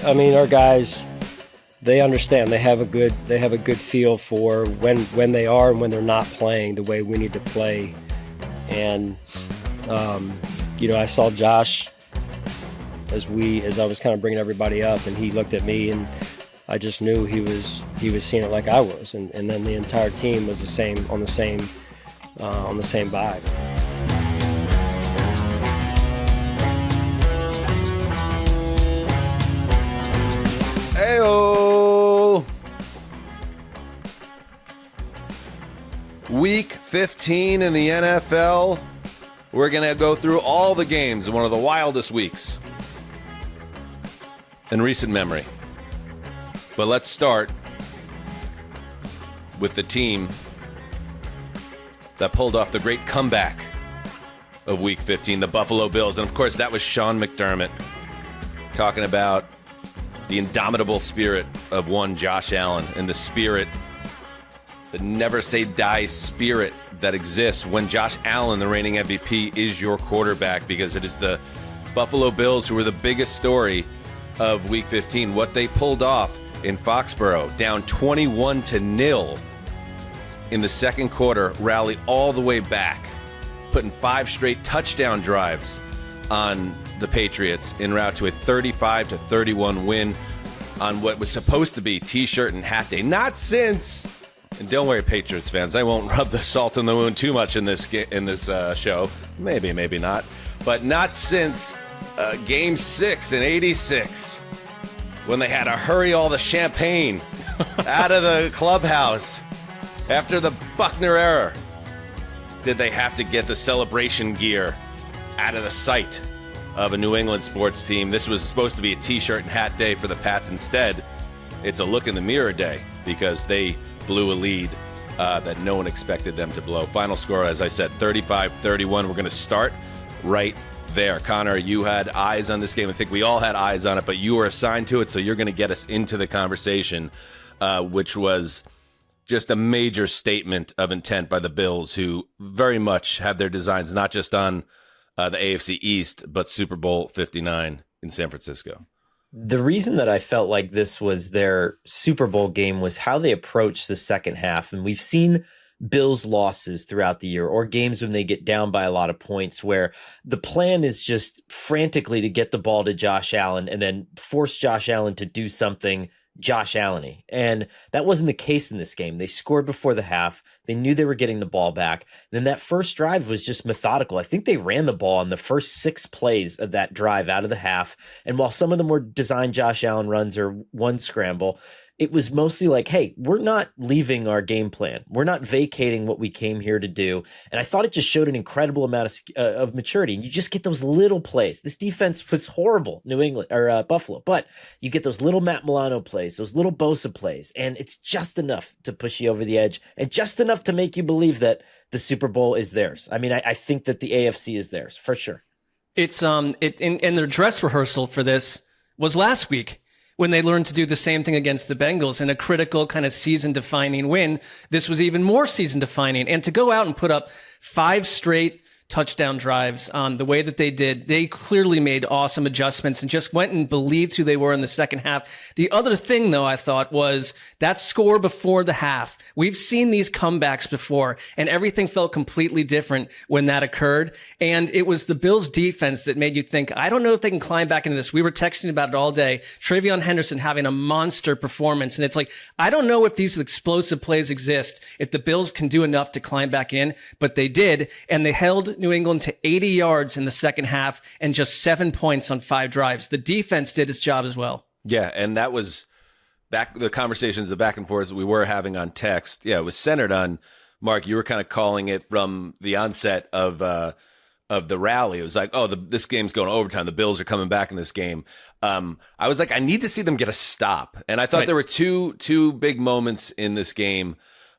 I mean, our guys, they understand. They have a good feel for when they are and when they're not playing the way we need to play. And I saw Josh as I was kind of bringing everybody up, and he looked at me, and I just knew he was seeing it like I was, and then the entire team was on the same vibe. Heyo! Week 15 in the NFL. We're going to go through all the games in one of the wildest weeks in recent memory. But let's start with the team that pulled off the great comeback of Week 15, the Buffalo Bills. And, of course, that was Sean McDermott talking about the indomitable spirit of one Josh Allen and the spirit, the never-say-die spirit that exists when Josh Allen, the reigning MVP, is your quarterback, because it is the Buffalo Bills who were the biggest story of Week 15. What they pulled off in Foxborough, down 21-0 in the second quarter, rally all the way back, putting 5 straight touchdown drives on the Patriots en route to a 35-31 win on what was supposed to be T-shirt and hat day. Not since, and don't worry, Patriots fans, I won't rub the salt in the wound too much in this show. Maybe not, but not since Game 6 in '86. When they had to hurry all the champagne out of the clubhouse after the Buckner era, did they have to get the celebration gear out of the sight of a New England sports team. This was supposed to be a T-shirt and hat day for the Pats. Instead, it's a look in the mirror day, because they blew a lead that no one expected them to blow. Final score, as I said, 35-31. We're going to start right there. Connor, you had eyes on this game. I think we all had eyes on it, but you were assigned to it, so you're going to get us into the conversation, which was just a major statement of intent by the Bills, who very much have their designs not just on the AFC East, but Super Bowl 59 in San Francisco. The reason that I felt like this was their Super Bowl game was how they approached the second half. And we've seen Bills losses throughout the year, or games when they get down by a lot of points, where the plan is just frantically to get the ball to Josh Allen and then force Josh Allen to do something Josh Allen-y. And that wasn't the case in this game. They scored before the half. They knew they were getting the ball back. And then that first drive was just methodical. I think they ran the ball on the first 6 plays of that drive out of the half. And while some of them were designed Josh Allen runs or one scramble, it was mostly like, hey, we're not leaving our game plan. We're not vacating what we came here to do. And I thought it just showed an incredible amount of maturity. And you just get those little plays. This defense was horrible, New England or Buffalo, but you get those little Matt Milano plays, those little Bosa plays, and it's just enough to push you over the edge and just enough to make you believe that the Super Bowl is theirs. I mean, I think that the AFC is theirs for sure. It's and their dress rehearsal for this was last week, when they learned to do the same thing against the Bengals in a critical kind of season-defining win. This was even more season-defining. And to go out and put up 5 straight touchdown drives the way that they did, they clearly made awesome adjustments and just went and believed who they were in the second half. The other thing, though, I thought was that score before the half. We've seen these comebacks before, and everything felt completely different when that occurred. And it was the Bills' defense that made you think, I don't know if they can climb back into this. We were texting about it all day. Travion Henderson having a monster performance. And it's like, I don't know if these explosive plays exist, if the Bills can do enough to climb back in, but they did. And they held New England to 80 yards in the second half and just 7 points on 5 drives. The defense did its job as well. Yeah, and that was the conversations, the back and forth that we were having on text. Yeah, it was centered on, Mark, you were kind of calling it from the onset of the rally. It was like, this game's going to overtime. The Bills are coming back in this game. I was like, I need to see them get a stop. And I thought there were two big moments in this game.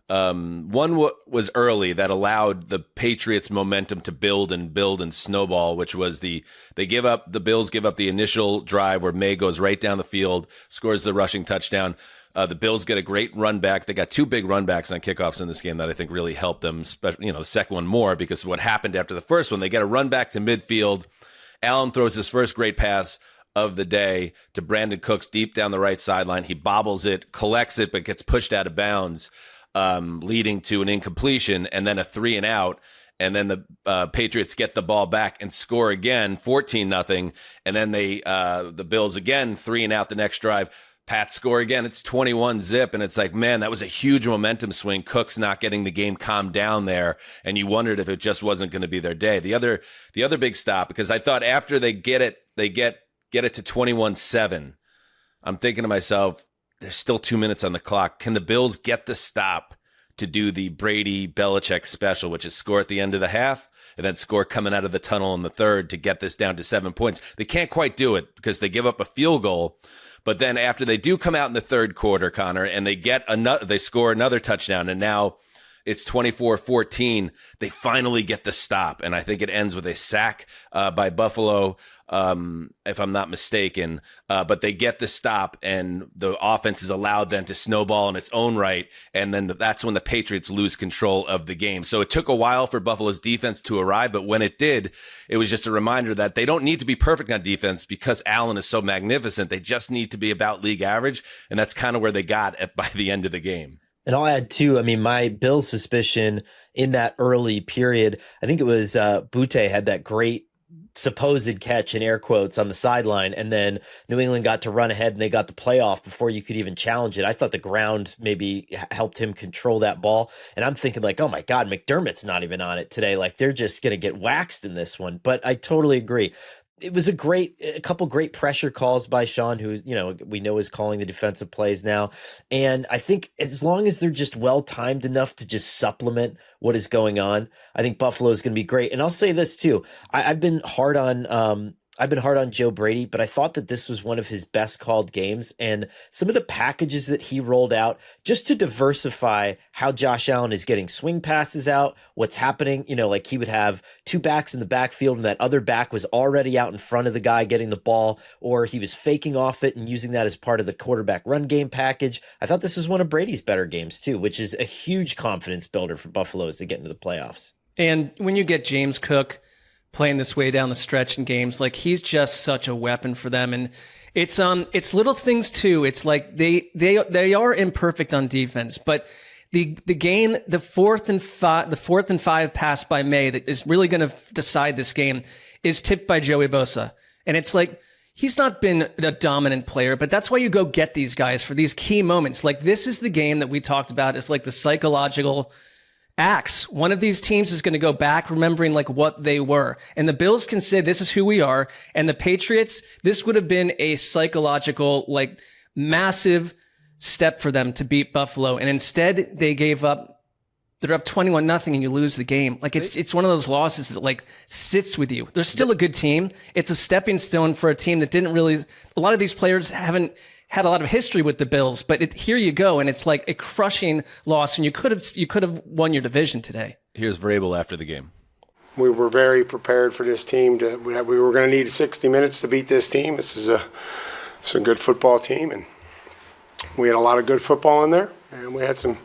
One was early that allowed the Patriots momentum to build and snowball, which was the Bills give up the initial drive where May goes right down the field, scores the rushing touchdown. The Bills get a great run back. They got 2 big run backs on kickoffs in this game that I think really helped them, the second one more because of what happened after the first one. They get a run back to midfield. Allen throws his first great pass of the day to Brandon Cooks deep down the right sideline. He bobbles it, collects it, but gets pushed out of bounds, leading to an incompletion and then a 3-and-out. And then the Patriots get the ball back and score again, 14-0. And then the Bills again, 3-and-out the next drive. Pats score again. It's 21-0. And it's like, man, that was a huge momentum swing. Cook's not getting the game calmed down there. And you wondered if it just wasn't going to be their day. The other big stop, because I thought after they get it to 21-7. I'm thinking to myself, there's still 2 minutes on the clock. Can the Bills get the stop to do the Brady-Belichick special, which is score at the end of the half and then score coming out of the tunnel in the third to get this down to 7 points? They can't quite do it because they give up a field goal. But then after they do come out in the third quarter, Connor, and they score another touchdown, and now it's 24-14. They finally get the stop, and I think it ends with a sack by Buffalo, if I'm not mistaken. But they get the stop, and the offense is allowed then to snowball in its own right, and then that's when the Patriots lose control of the game. So it took a while for Buffalo's defense to arrive, but when it did, it was just a reminder that they don't need to be perfect on defense because Allen is so magnificent. They just need to be about league average, and that's kind of where they got by the end of the game. And I'll add too, I mean, my Bills suspicion in that early period, I think it was Boutte had that great supposed catch in air quotes on the sideline, and then New England got to run ahead and they got the playoff before you could even challenge it. I thought the ground maybe helped him control that ball. And I'm thinking like, oh my God, McDermott's not even on it today. Like they're just going to get waxed in this one. But I totally agree. It was a couple great pressure calls by Schein, who, we know is calling the defensive plays now. And I think as long as they're just well-timed enough to just supplement what is going on, I think Buffalo is going to be great. And I'll say this too. I've been hard on Joe Brady, but I thought that this was one of his best called games. And some of the packages that he rolled out just to diversify how Josh Allen is getting swing passes out, what's happening, like he would have two backs in the backfield and that other back was already out in front of the guy getting the ball, or he was faking off it and using that as part of the quarterback run game package. I thought this was one of Brady's better games too, which is a huge confidence builder for Buffalo as they get into the playoffs. And when you get James Cook playing this way down the stretch in games, like he's just such a weapon for them. And it's little things too. It's like they are imperfect on defense, but the fourth and five pass by May that is really going to decide this game is tipped by Joey Bosa. And it's like, he's not been a dominant player, but that's why you go get these guys for these key moments. Like this is the game that we talked about as like the psychological acts. One of these teams is going to go back remembering like what they were. And the Bills can say, this is who we are. And the Patriots, this would have been a psychological, like massive step for them to beat Buffalo. And instead they gave up. They're up 21-0 and you lose the game. Like it's one of those losses that like sits with you. They're still a good team. It's a stepping stone for a team that didn't really, a lot of these players haven't had a lot of history with the Bills, but here you go, and it's like a crushing loss, and you could have won your division today. Here's Vrabel after the game. We were very prepared for this team. We were going to need 60 minutes to beat this team. It's a good football team, and we had a lot of good football in there, and we had some,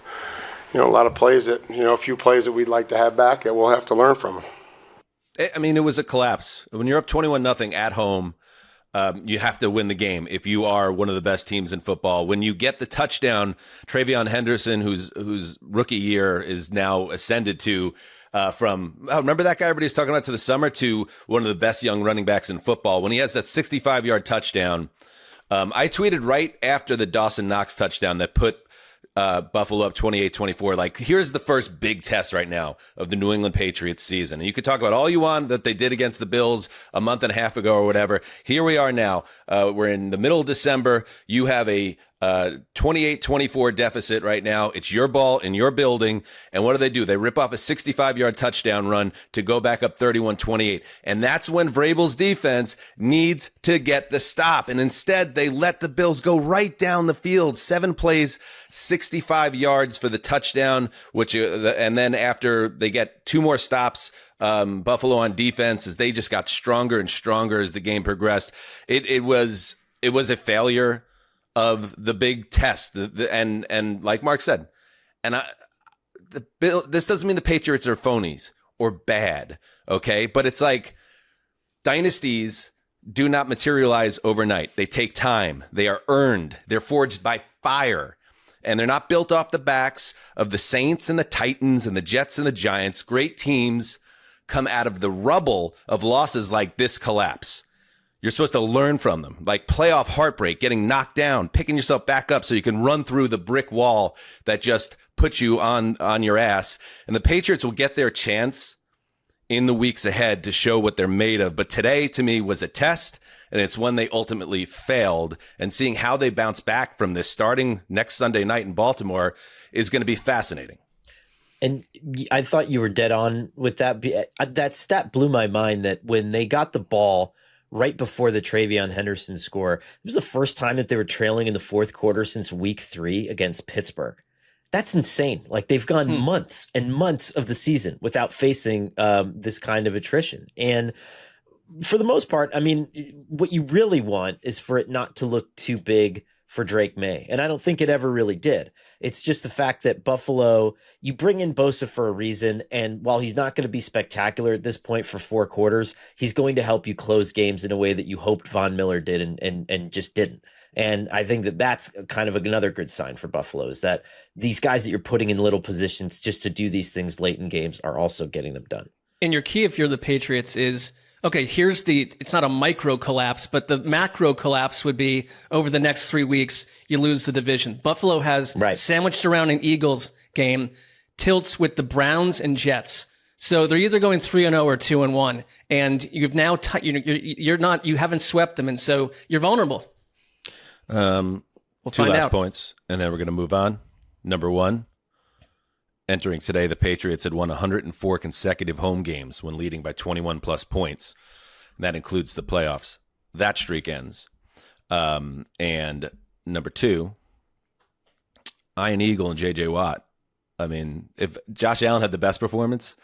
a lot of plays that, a few plays that we'd like to have back that we'll have to learn from them. I mean, it was a collapse. When you're up 21-0 at home, you have to win the game if you are one of the best teams in football. When you get the touchdown, Travion Henderson, whose rookie year is now ascended to remember that guy everybody's talking about to the summer, to one of the best young running backs in football. When he has that 65-yard touchdown, I tweeted right after the Dawson Knox touchdown that put Buffalo up 28-24. Like, here's the first big test right now of the New England Patriots season. And you could talk about all you want that they did against the Bills a month and a half ago or whatever. Here we are now. We're in the middle of December. You have a 28-24 deficit right now. It's your ball in your building. And what do? They rip off a 65-yard touchdown run to go back up 31-28. And that's when Vrabel's defense needs to get the stop. And instead, they let the Bills go right down the field. 7 plays, 65 yards for the touchdown, and then after they get 2 more stops, Buffalo on defense, as they just got stronger and stronger as the game progressed. It was a failure of the big test, and like Mark said, this doesn't mean the Patriots are phonies or bad, okay? But it's like dynasties do not materialize overnight. They take time. They are earned. They're forged by fire. And they're not built off the backs of the Saints and the Titans and the Jets and the Giants. Great teams come out of the rubble of losses like this collapse. You're supposed to learn from them, like playoff heartbreak, getting knocked down, picking yourself back up so you can run through the brick wall that just put you on your ass. And the Patriots will get their chance in the weeks ahead to show what they're made of. But today, to me, was a test, and it's when they ultimately failed. And seeing how they bounce back from this starting next Sunday night in Baltimore is going to be fascinating. And I thought you were dead on with that. That stat blew my mind that when they got the ball right before the Travion Henderson score, it was the first time that they were trailing in the fourth quarter since week 3 against Pittsburgh. That's insane. Like, they've gone months and months of the season without facing this kind of attrition. And for the most part, I mean, what you really want is for it not to look too big for Drake May. And I don't think it ever really did. It's just the fact that Buffalo, you bring in Bosa for a reason. And while he's not going to be spectacular at this point for 4 quarters, he's going to help you close games in a way that you hoped Von Miller did and just didn't. And I think that that's kind of another good sign for Buffalo, is that these guys that you're putting in little positions just to do these things late in games are also getting them done. And your key, if you're the Patriots, is, okay, it's not a micro collapse, but the macro collapse would be over the next 3 weeks, you lose the division. Buffalo has sandwiched around an Eagles game, tilts with the Browns and Jets. So they're either going 3-0 or 2-1, and you've now you haven't swept them, and so you're vulnerable. We'll 2 last points, and then we're going to move on. Number 1, entering today, the Patriots had won 104 consecutive home games when leading by 21-plus points. And that includes the playoffs. That streak ends. And number 2, Ian Eagle and J.J. Watt. I mean, if Josh Allen had the best performance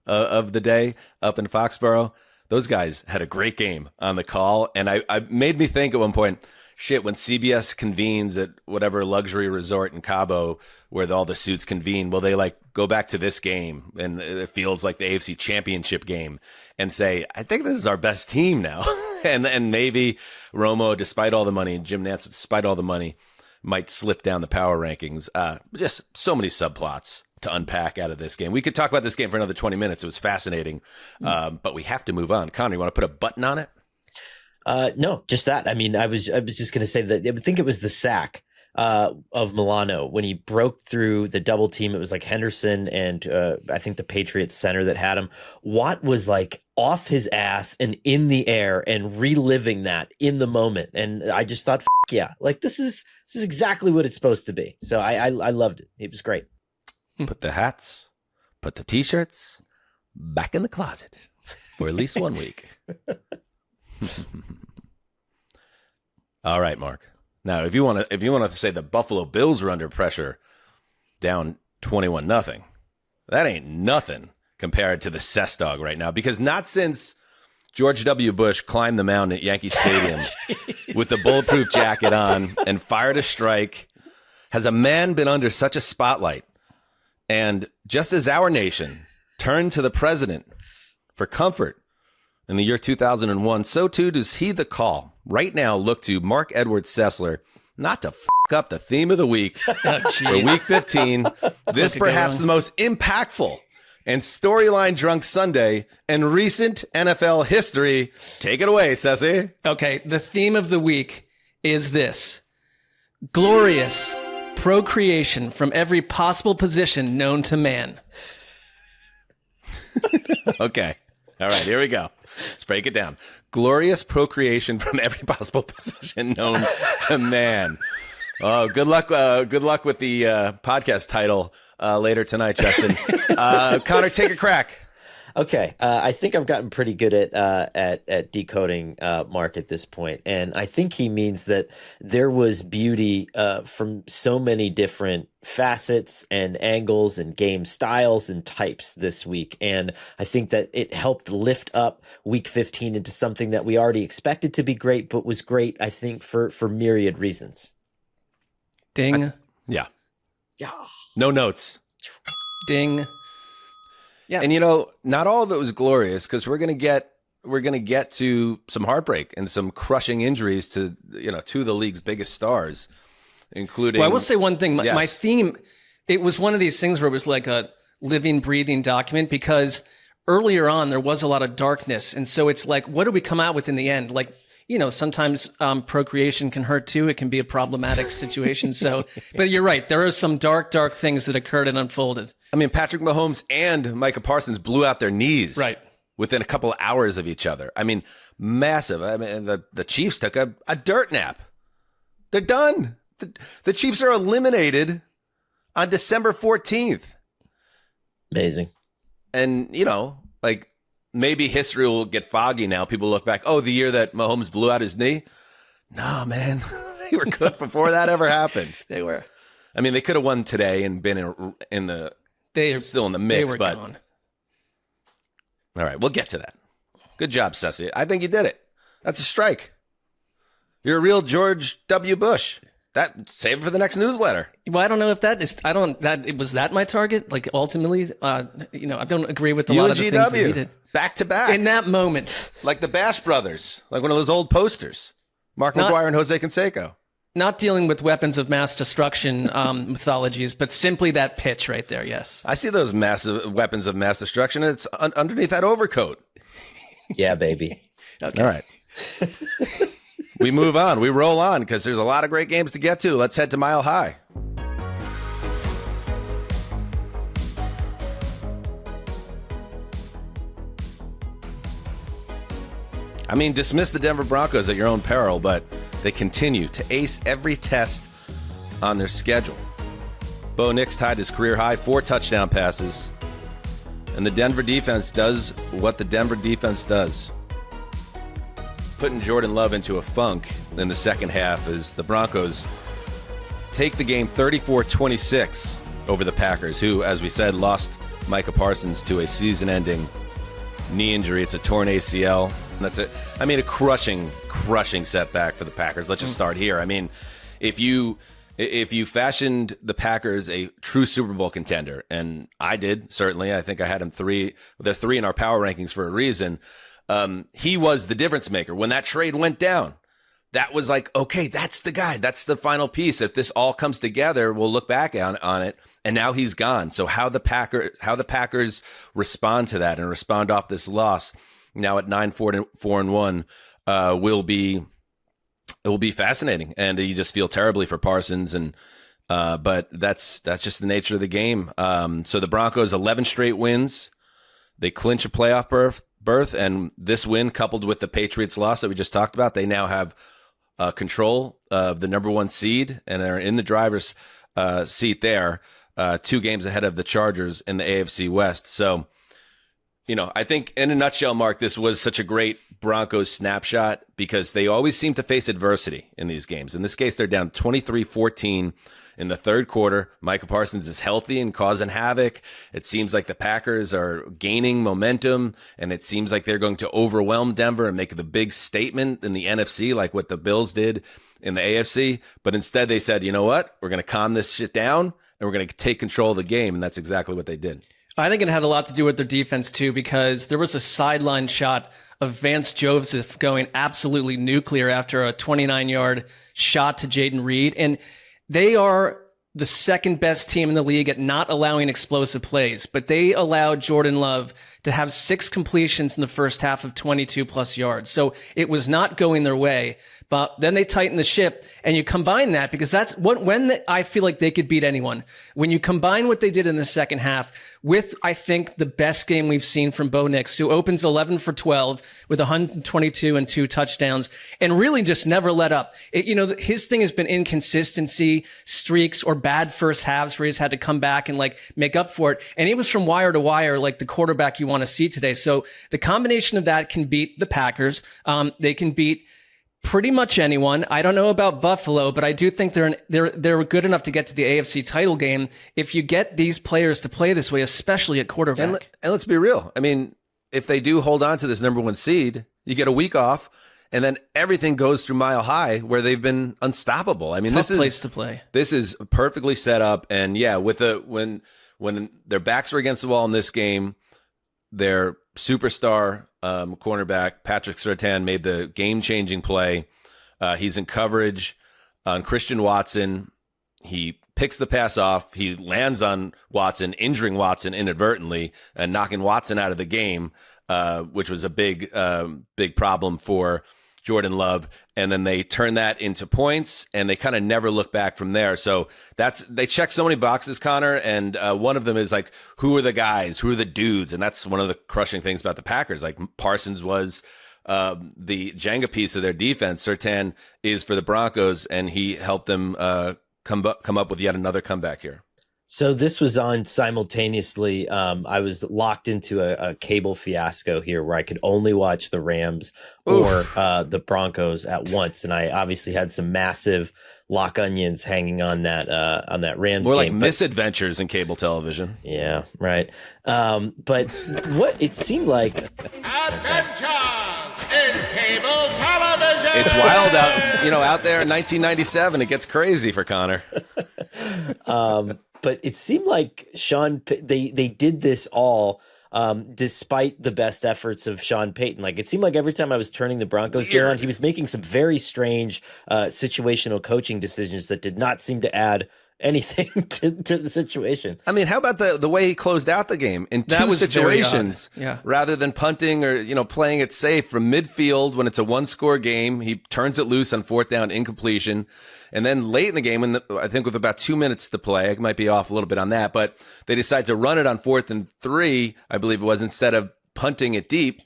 of the day up in Foxborough, those guys had a great game on the call. And I made me think at one point, shit, when CBS convenes at whatever luxury resort in Cabo where all the suits convene, will they like go back to this game and it feels like the AFC Championship game and say, I think this is our best team now. and maybe Romo, despite all the money, and Jim Nantz, despite all the money, might slip down the power rankings. Just so many subplots to unpack out of this game. We could talk about this game for another 20 minutes. It was fascinating, but we have to move on. Connor, you want to put a button on it? No, just that. I mean, I was just going to say that I would think it was the sack of Milano when he broke through the double team. It was like Henderson and I think the Patriots center that had him. Watt was like off his ass and in the air and reliving that in the moment. And I just thought, yeah, like this is exactly what it's supposed to be. So I loved it. It was great. Put the hats, put the t-shirts back in the closet for at least 1 week. All right, Mark. Now, if you want to say the Buffalo Bills are under pressure, down 21-0, that ain't nothing compared to the Cess Dog right now. Because not since George W. Bush climbed the mound at Yankee Stadium with the bulletproof jacket on and fired a strike has a man been under such a spotlight. And just as our nation turned to the president for comfort in the year 2001, so too does he, the call, right now look to Mark Edwards Sessler not to f*** up the theme of the week for Week 15. This perhaps the most impactful and storyline drunk Sunday in recent NFL history. Take it away, Sessy. Okay, the theme of the week is this: glorious procreation from every possible position known to man. Okay. All right, here we go. Let's break it down. Glorious procreation from every possible position known to man. Oh, good luck with the podcast title later tonight, Justin. Connor, take a crack. Okay, I think I've gotten pretty good at decoding Mark at this point, and I think he means that there was beauty from so many different facets and angles and game styles and types this week, and I think that it helped lift up Week 15 into something that we already expected to be great, but was great, I think, for myriad reasons. Ding. Yeah. No notes. Ding. Yeah. And, not all of it was glorious, because we're going to get we're going to get to some heartbreak and some crushing injuries to two of the league's biggest stars, including. Well, I will say one thing. Yes. My theme, it was one of these things where it was like a living, breathing document, because earlier on there was a lot of darkness, and so it's like, what do we come out with in the end? Like, sometimes procreation can hurt too. It can be a problematic situation. So, but you're right. There are some dark things that occurred and unfolded. I mean, Patrick Mahomes and Micah Parsons blew out their knees within a couple of hours of each other. I mean, massive. I mean, the Chiefs took a dirt nap. They're done. The Chiefs are eliminated on December 14th. Amazing. And, maybe history will get foggy now. People look back, the year that Mahomes blew out his knee. No, man. They were good before that ever happened. They were. I mean, they could have won today and been in the still in the mix, they were but gone. All right, we'll get to that. Good job, Sessy. I think you did it. That's a strike. You're a real George W. Bush. Save it for the next newsletter. Well, I don't know if was that my target? Like, ultimately, I don't agree with a lot of the things that he did. Back to back. In that moment. Like the Bash Brothers. Like one of those old posters. Mark McGuire and Jose Canseco. Not dealing with weapons of mass destruction mythologies, but simply that pitch right there, yes. I see those massive weapons of mass destruction. It's underneath that overcoat. Yeah, baby. Okay. All right. We move on. We roll on because there's a lot of great games to get to. Let's head to Mile High. I mean, dismiss the Denver Broncos at your own peril, but they continue to ace every test on their schedule. Bo Nix tied his career high, 4 touchdown passes. And the Denver defense does what the Denver defense does. Putting Jordan Love into a funk in the second half as the Broncos take the game 34-26 over the Packers, who, as we said, lost Micah Parsons to a season-ending knee injury. It's a torn ACL. That's a crushing setback for the Packers. Let's just start here. I mean, if you fashioned the Packers a true Super Bowl contender, and I did, certainly, I think I had them 3. They're 3 in our power rankings for a reason. He was the difference maker. When that trade went down, that was like, okay, that's the guy. That's the final piece. If this all comes together, we'll look back on it. And now he's gone. So how the Packers respond to that and respond off this loss now at 9-4-1 it will be fascinating. And you just feel terribly for Parsons. And but that's just the nature of the game. So the Broncos 11 straight wins. They clinch a playoff berth, and this win coupled with the Patriots loss that we just talked about, they now have control of the number 1 seed, and they're in the driver's seat there, 2 games ahead of the Chargers in the AFC West. So, I think in a nutshell, Mark, this was such a great Broncos snapshot because they always seem to face adversity in these games. In this case, they're down 23-14 in the third quarter. Micah Parsons is healthy and causing havoc. It seems like the Packers are gaining momentum, and it seems like they're going to overwhelm Denver and make the big statement in the NFC like what the Bills did in the AFC. But instead they said, you know what? We're going to calm this shit down, and we're going to take control of the game, and that's exactly what they did. I think it had a lot to do with their defense, too, because there was a sideline shot of Vance Joseph going absolutely nuclear after a 29-yard shot to Jaden Reed. And they are the second best team in the league at not allowing explosive plays, but they allowed Jordan Love to have 6 completions in the first half of 22-plus yards. So it was not going their way. But then they tighten the ship, and you combine that because that's I feel like they could beat anyone. When you combine what they did in the second half with, I think, the best game we've seen from Bo Nix, who opens 11 for 12 with 122 and 2 touchdowns and really just never let up. His thing has been inconsistency, streaks, or bad first halves where he's had to come back and make up for it. And he was from wire to wire, like the quarterback you want to see today. So the combination of that can beat the Packers. They can beat pretty much anyone. I don't know about Buffalo, but I do think they're good enough to get to the AFC title game if you get these players to play this way, especially at quarterback. And let's be real. I mean, if they do hold on to this number 1 seed, you get a week off, and then everything goes through Mile High where they've been unstoppable. I mean, Tough place to play. This is perfectly set up, and yeah, when their backs are against the wall in this game, their superstar cornerback Patrick Surtain made the game-changing play. He's in coverage on Christian Watson. He picks the pass off. He lands on Watson, injuring Watson inadvertently and knocking Watson out of the game, which was a big problem for Jordan Love. And then they turn that into points, and they kind of never look back from there. So they check so many boxes, Connor, and one of them is like, who are the guys? Who are the dudes? And that's one of the crushing things about the Packers. Like Parsons was the Jenga piece of their defense. Surtain is for the Broncos, and he helped them come up with yet another comeback here. So this was on simultaneously. I was locked into a cable fiasco here where I could only watch the Rams or the Broncos at once, and I obviously had some massive lock onions hanging on that Rams More game. Like misadventures in cable television. Yeah, right. But what it seemed like Adventures in cable television. It's wild out there in 1997. It gets crazy for Connor. But it seemed like they did this all despite the best efforts of Sean Payton. Like, it seemed like every time I was turning the Broncos game on, he was making some very strange situational coaching decisions that did not seem to add anything to the situation. I mean, how about the way he closed out the game in two situations, rather than punting or playing it safe from midfield when it's a one-score game? He turns it loose on fourth down, incompletion, and then late in the game, I think with about 2 minutes to play, I might be off a little bit on that, but they decide to run it on 4th and 3, I believe it was, instead of punting it deep.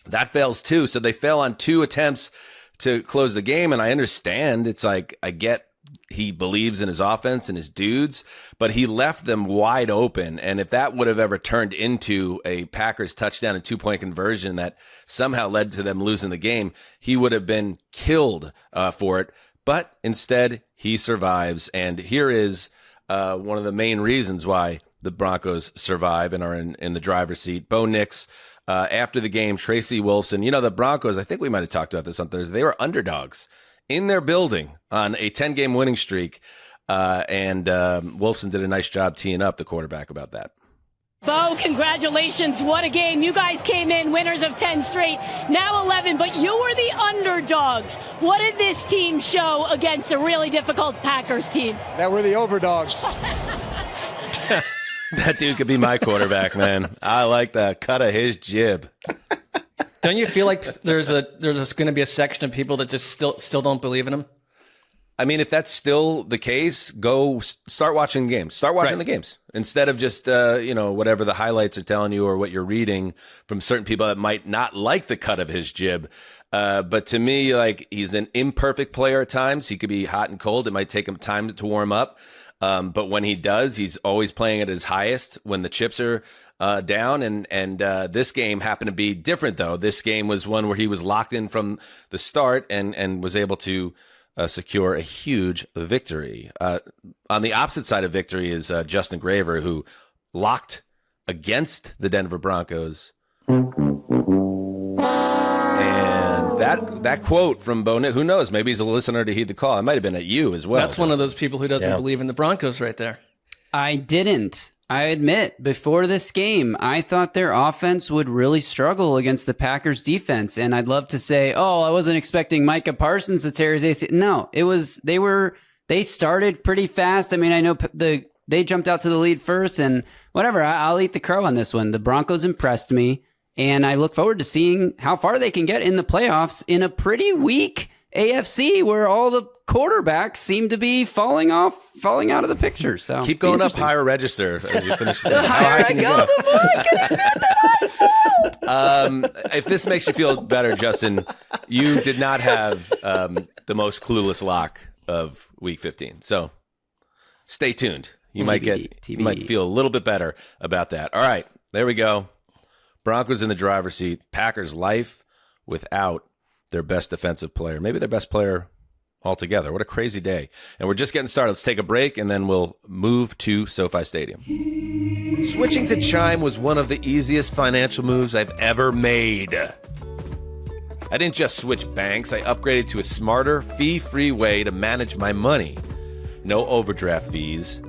That fails too, so they fail on 2 attempts to close the game, and I understand. It's like, I get he believes in his offense and his dudes, but he left them wide open. And if that would have ever turned into a Packers touchdown and 2-point conversion that somehow led to them losing the game, he would have been killed for it. But instead, he survives. And here is one of the main reasons why the Broncos survive and are in the driver's seat. Bo Nix, after the game, Tracy Wolfson, the Broncos, I think we might have talked about this on Thursday, they were underdogs in their building on a 10-game winning streak. And Wolfson did a nice job teeing up the quarterback about that. Bo, congratulations. What a game. You guys came in winners of 10 straight, now 11, but you were the underdogs. What did this team show against a really difficult Packers team? That we're the overdogs. That dude could be my quarterback, man. I like the cut of his jib. Don't you feel like there's going to be a section of people that just still don't believe in him? I mean, if that's still the case, go start watching the games. Start watching the games instead of just, whatever the highlights are telling you or what you're reading from certain people that might not like the cut of his jib. But to me, like, he's an imperfect player at times. He could be hot and cold. It might take him time to warm up. But when he does, he's always playing at his highest when the chips are down. And this game happened to be different, though. This game was one where he was locked in from the start and was able to secure a huge victory. On the opposite side of victory is Justin Graver, who locked against the Denver Broncos. And that quote from Bo Nix, who knows? Maybe he's a listener to heed the call. It might have been at you as well. That's one of those people who doesn't believe in the Broncos right there. I didn't. I admit, before this game, I thought their offense would really struggle against the Packers defense. And I'd love to say, I wasn't expecting Micah Parsons to tear his AC. No, they started pretty fast. I mean, I know they jumped out to the lead first and whatever. I'll eat the crow on this one. The Broncos impressed me. And I look forward to seeing how far they can get in the playoffs in a pretty weak AFC where all the quarterbacks seem to be falling out of the picture. So keep going up higher register as you finish the season. The higher I go, the more I can admit that I felt. If this makes you feel better, Justin, you did not have the most clueless lock of Week 15. So stay tuned. You might feel a little bit better about that. All right, there we go. Broncos in the driver's seat. Packers life without their best defensive player, maybe their best player altogether. What a crazy day. And we're just getting started. Let's take a break, and then we'll move to SoFi Stadium. Switching to Chime was one of the easiest financial moves I've ever made. I didn't just switch banks. I upgraded to a smarter, fee-free way to manage my money. No overdraft fees.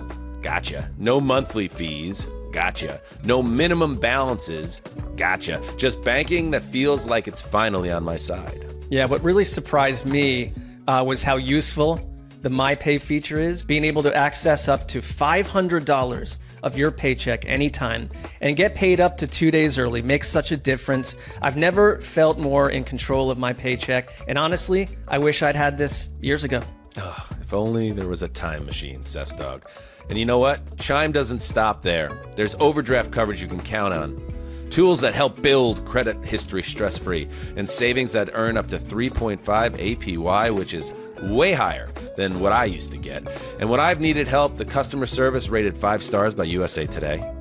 Gotcha. No monthly fees. Gotcha. No minimum balances. Gotcha. Just banking that feels like it's finally on my side. Yeah, what really surprised me was how useful the MyPay feature is, being able to access up to $500 of your paycheck anytime and get paid up to 2 days early makes such a difference. I've never felt more in control of my paycheck, and honestly, I wish I'd had this years ago. Oh, if only there was a time machine, Sessdog. And you know what? Chime doesn't stop there. There's overdraft coverage you can count on, tools that help build credit history stress-free, and savings that earn up to 3.5 APY, which is way higher than what I used to get. And when I've needed help, the customer service rated 5 stars by USA Today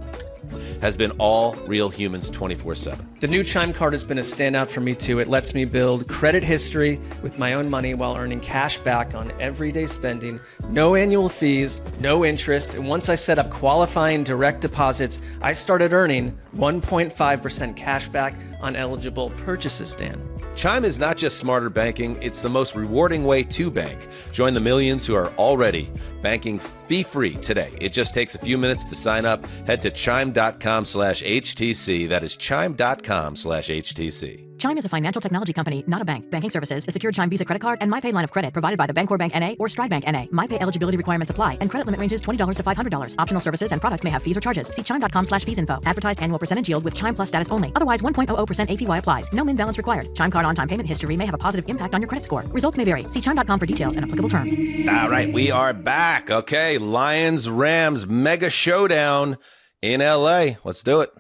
has been all real humans 24/7. The new Chime card has been a standout for me too. It lets me build credit history with my own money while earning cash back on everyday spending. No annual fees, no interest. And once I set up qualifying direct deposits, I started earning 1.5% cash back on eligible purchases, Dan. Chime is not just smarter banking, it's the most rewarding way to bank. Join the millions who are already banking fee-free today. It just takes a few minutes to sign up. Head to chime.com/HTC. That is chime.com/HTC. Chime is a financial technology company, not a bank. Banking services, a secured Chime Visa credit card, and MyPay line of credit provided by the Bancorp Bank N.A. or Stride Bank N.A. MyPay eligibility requirements apply, and credit limit ranges $20 to $500. Optional services and products may have fees or charges. See chime.com/fees info. Advertised annual percentage yield with Chime Plus status only. Otherwise, 1.00% APY applies. No min balance required. Chime card on-time payment history may have a positive impact on your credit score. Results may vary. See chime.com for details and applicable terms. All right, we are back. Okay, Lions-Rams mega showdown in L.A. Let's do it.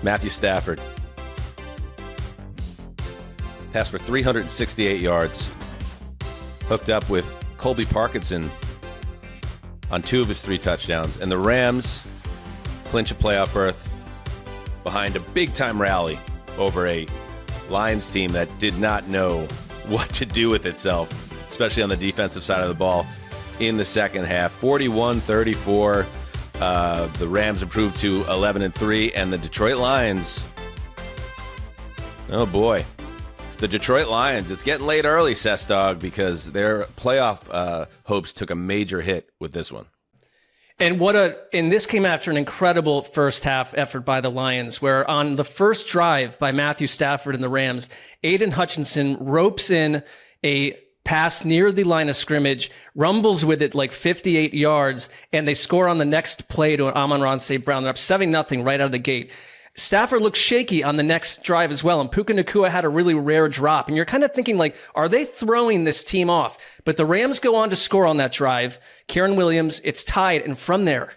Matthew Stafford passed for 368 yards, hooked up with Colby Parkinson on 2 of his 3 touchdowns, and the Rams clinch a playoff berth behind a big-time rally over a Lions team that did not know what to do with itself, especially on the defensive side of the ball in the second half. 41-34. The Rams improved to 11-3, and the Detroit Lions, oh boy. The Detroit Lions, it's getting late early, Sessdog, because their playoff hopes took a major hit with this one. And this came after an incredible first half effort by the Lions, where on the first drive by Matthew Stafford and the Rams, Aiden Hutchinson ropes in a pass near the line of scrimmage, rumbles with it like 58 yards, and they score on the next play to Amon-Ra St. Brown. They're up 7-0 right out of the gate. Stafford looked shaky on the next drive as well, and Puka Nacua had a really rare drop. And you're kind of thinking, like, are they throwing this team off? But the Rams go on to score on that drive. Karen Williams, it's tied, and from there,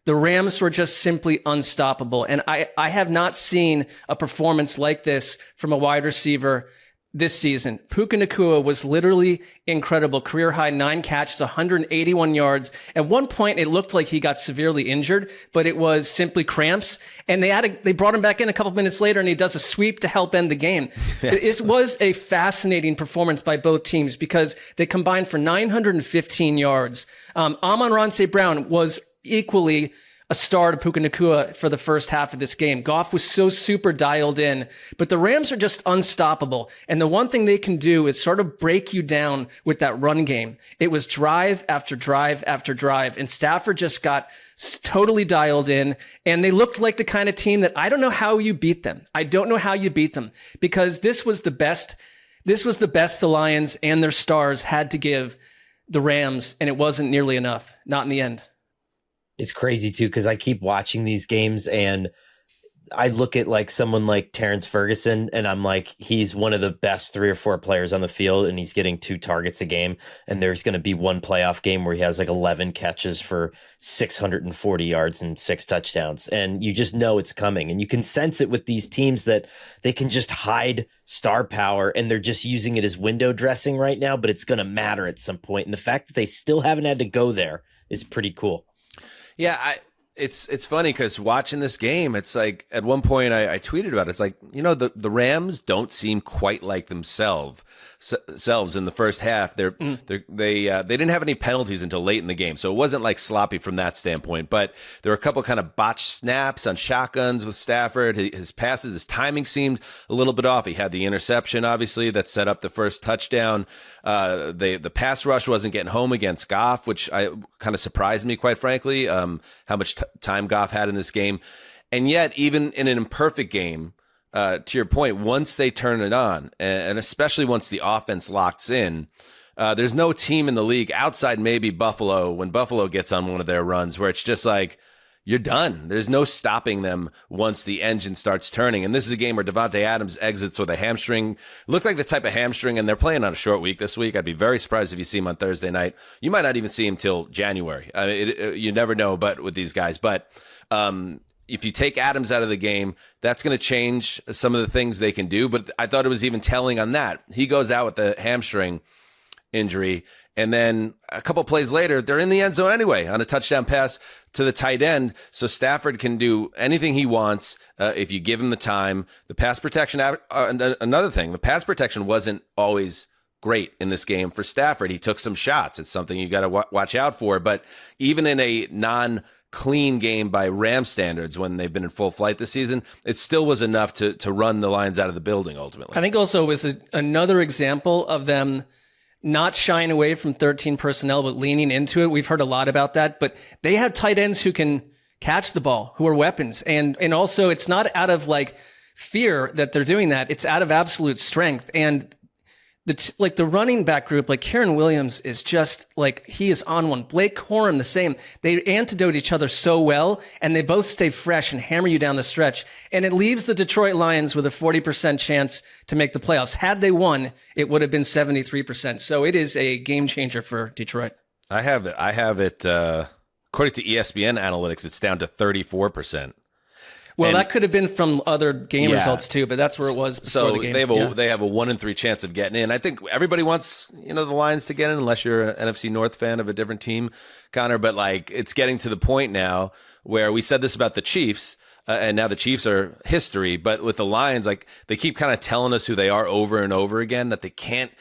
the Rams were just simply unstoppable. And I have not seen a performance like this from a wide receiver this season. Puka Nacua was literally incredible. Career high 9 catches, 181 yards. At one point, it looked like he got severely injured, but it was simply cramps. And they brought him back in a couple minutes later, and he does a sweep to help end the game. Yes. It was a fascinating performance by both teams because they combined for 915 yards. Amon-Ra St. Brown was equally a star to Puka Nacua for the first half of this game. Goff was so super dialed in, but the Rams are just unstoppable. And the one thing they can do is sort of break you down with that run game. It was drive after drive after drive, and Stafford just got totally dialed in, and they looked like the kind of team that I don't know how you beat them. I don't know how you beat them, because this was the best the Lions and their stars had to give the Rams, and it wasn't nearly enough. Not in the end. It's crazy too, because I keep watching these games and I look at like someone like Terrence Ferguson and I'm like, he's one of the best 3 or 4 players on the field and he's getting 2 targets a game. And there's going to be one playoff game where he has like 11 catches for 640 yards and 6 touchdowns. And you just know it's coming, and you can sense it with these teams that they can just hide star power and they're just using it as window dressing right now, but it's going to matter at some point. And the fact that they still haven't had to go there is pretty cool. Yeah, it's funny because watching this game, it's like at one point I tweeted about it. It's like, you know, the Rams don't seem quite like themselves. themselves in the first half. They didn't have any penalties until late in the game, so it wasn't like sloppy from that standpoint. But there were a couple kind of botched snaps on shotguns with Stafford. His passes, his timing seemed a little bit off. He had the interception, obviously, that set up the first touchdown. The pass rush wasn't getting home against Goff, which kind of surprised me, quite frankly, how much time Goff had in this game. And yet, even in an imperfect game, to your point, once they turn it on, and especially once the offense locks in, there's no team in the league outside maybe Buffalo, when Buffalo gets on one of their runs, where it's just like, you're done. There's no stopping them once the engine starts turning. And this is a game where Devontae Adams exits with a hamstring. Looked like the type of hamstring, and they're playing on a short week this week. I'd be very surprised if you see him on Thursday night. You might not even see him till January. You never know but with these guys. But if you take Adams out of the game, that's going to change some of the things they can do. But I thought it was even telling on that. He goes out with the hamstring injury, and then a couple plays later, they're in the end zone anyway on a touchdown pass to the tight end. So Stafford can do anything he wants if you give him the time. The pass protection, another thing, the pass protection wasn't always great in this game for Stafford. He took some shots. It's something you got to watch out for. But even in a non-clean game by Ram standards, when they've been in full flight this season, it still was enough to run the Lions out of the building ultimately. I think also it was another example of them not shying away from 13 personnel, but leaning into it. We've heard a lot about that, but they have tight ends who can catch the ball, who are weapons. And also it's not out of like fear that they're doing that. It's out of absolute strength. And the running back group, like Karen Williams is just like, he is on one. Blake Corum, the same. They antidote each other so well, and they both stay fresh and hammer you down the stretch. And it leaves the Detroit Lions with a 40% chance to make the playoffs. Had they won, it would have been 73%. So it is a game changer for Detroit. I have it. According to ESPN analytics, it's down to 34%. Well, that could have been from other game results too, but that's where it was before the game. They have a 1 in 3 chance of getting in. I think everybody wants, the Lions to get in, unless you're an NFC North fan of a different team, Connor. But like, it's getting to the point now where we said this about the Chiefs, and now the Chiefs are history. But with the Lions, like, they keep kind of telling us who they are over and over again, that they can't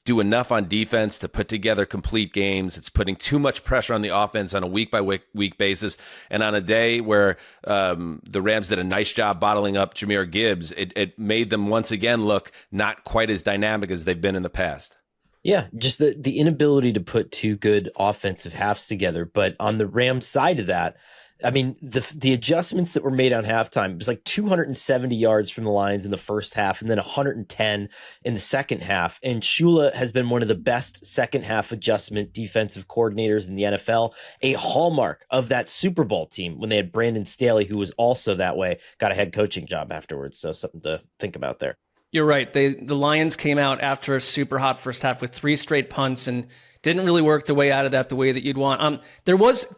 do enough on defense to put together complete games. It's putting too much pressure on the offense on a week-by-week basis. And on a day where the Rams did a nice job bottling up Jahmyr Gibbs, it made them once again look not quite as dynamic as they've been in the past. Yeah, just the inability to put two good offensive halves together. But on the Rams side of that, I mean, the adjustments that were made on halftime, it was like 270 yards from the Lions in the first half and then 110 in the second half. And Shula has been one of the best second half adjustment defensive coordinators in the NFL, a hallmark of that Super Bowl team when they had Brandon Staley, who was also that way, got a head coaching job afterwards. So something to think about there. You're right. The Lions came out after a super hot first half with 3 straight punts and didn't really work the way out of that the way that you'd want.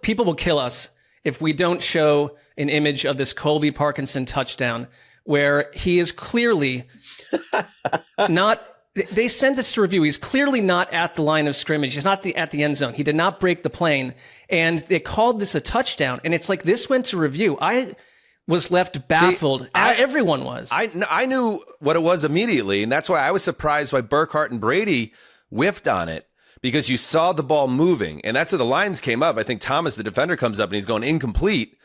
People will kill us if we don't show an image of this Colby Parkinson touchdown where he is clearly not, they sent this to review. He's clearly not at the line of scrimmage. He's not at the end zone. He did not break the plane, and they called this a touchdown. And it's like, this went to review. I was left baffled. Everyone was. I knew what it was immediately, and that's why I was surprised why Burkhardt and Brady whiffed on it. Because you saw the ball moving, and that's where the Lions came up. I think Thomas, the defender, comes up, and he's going incomplete.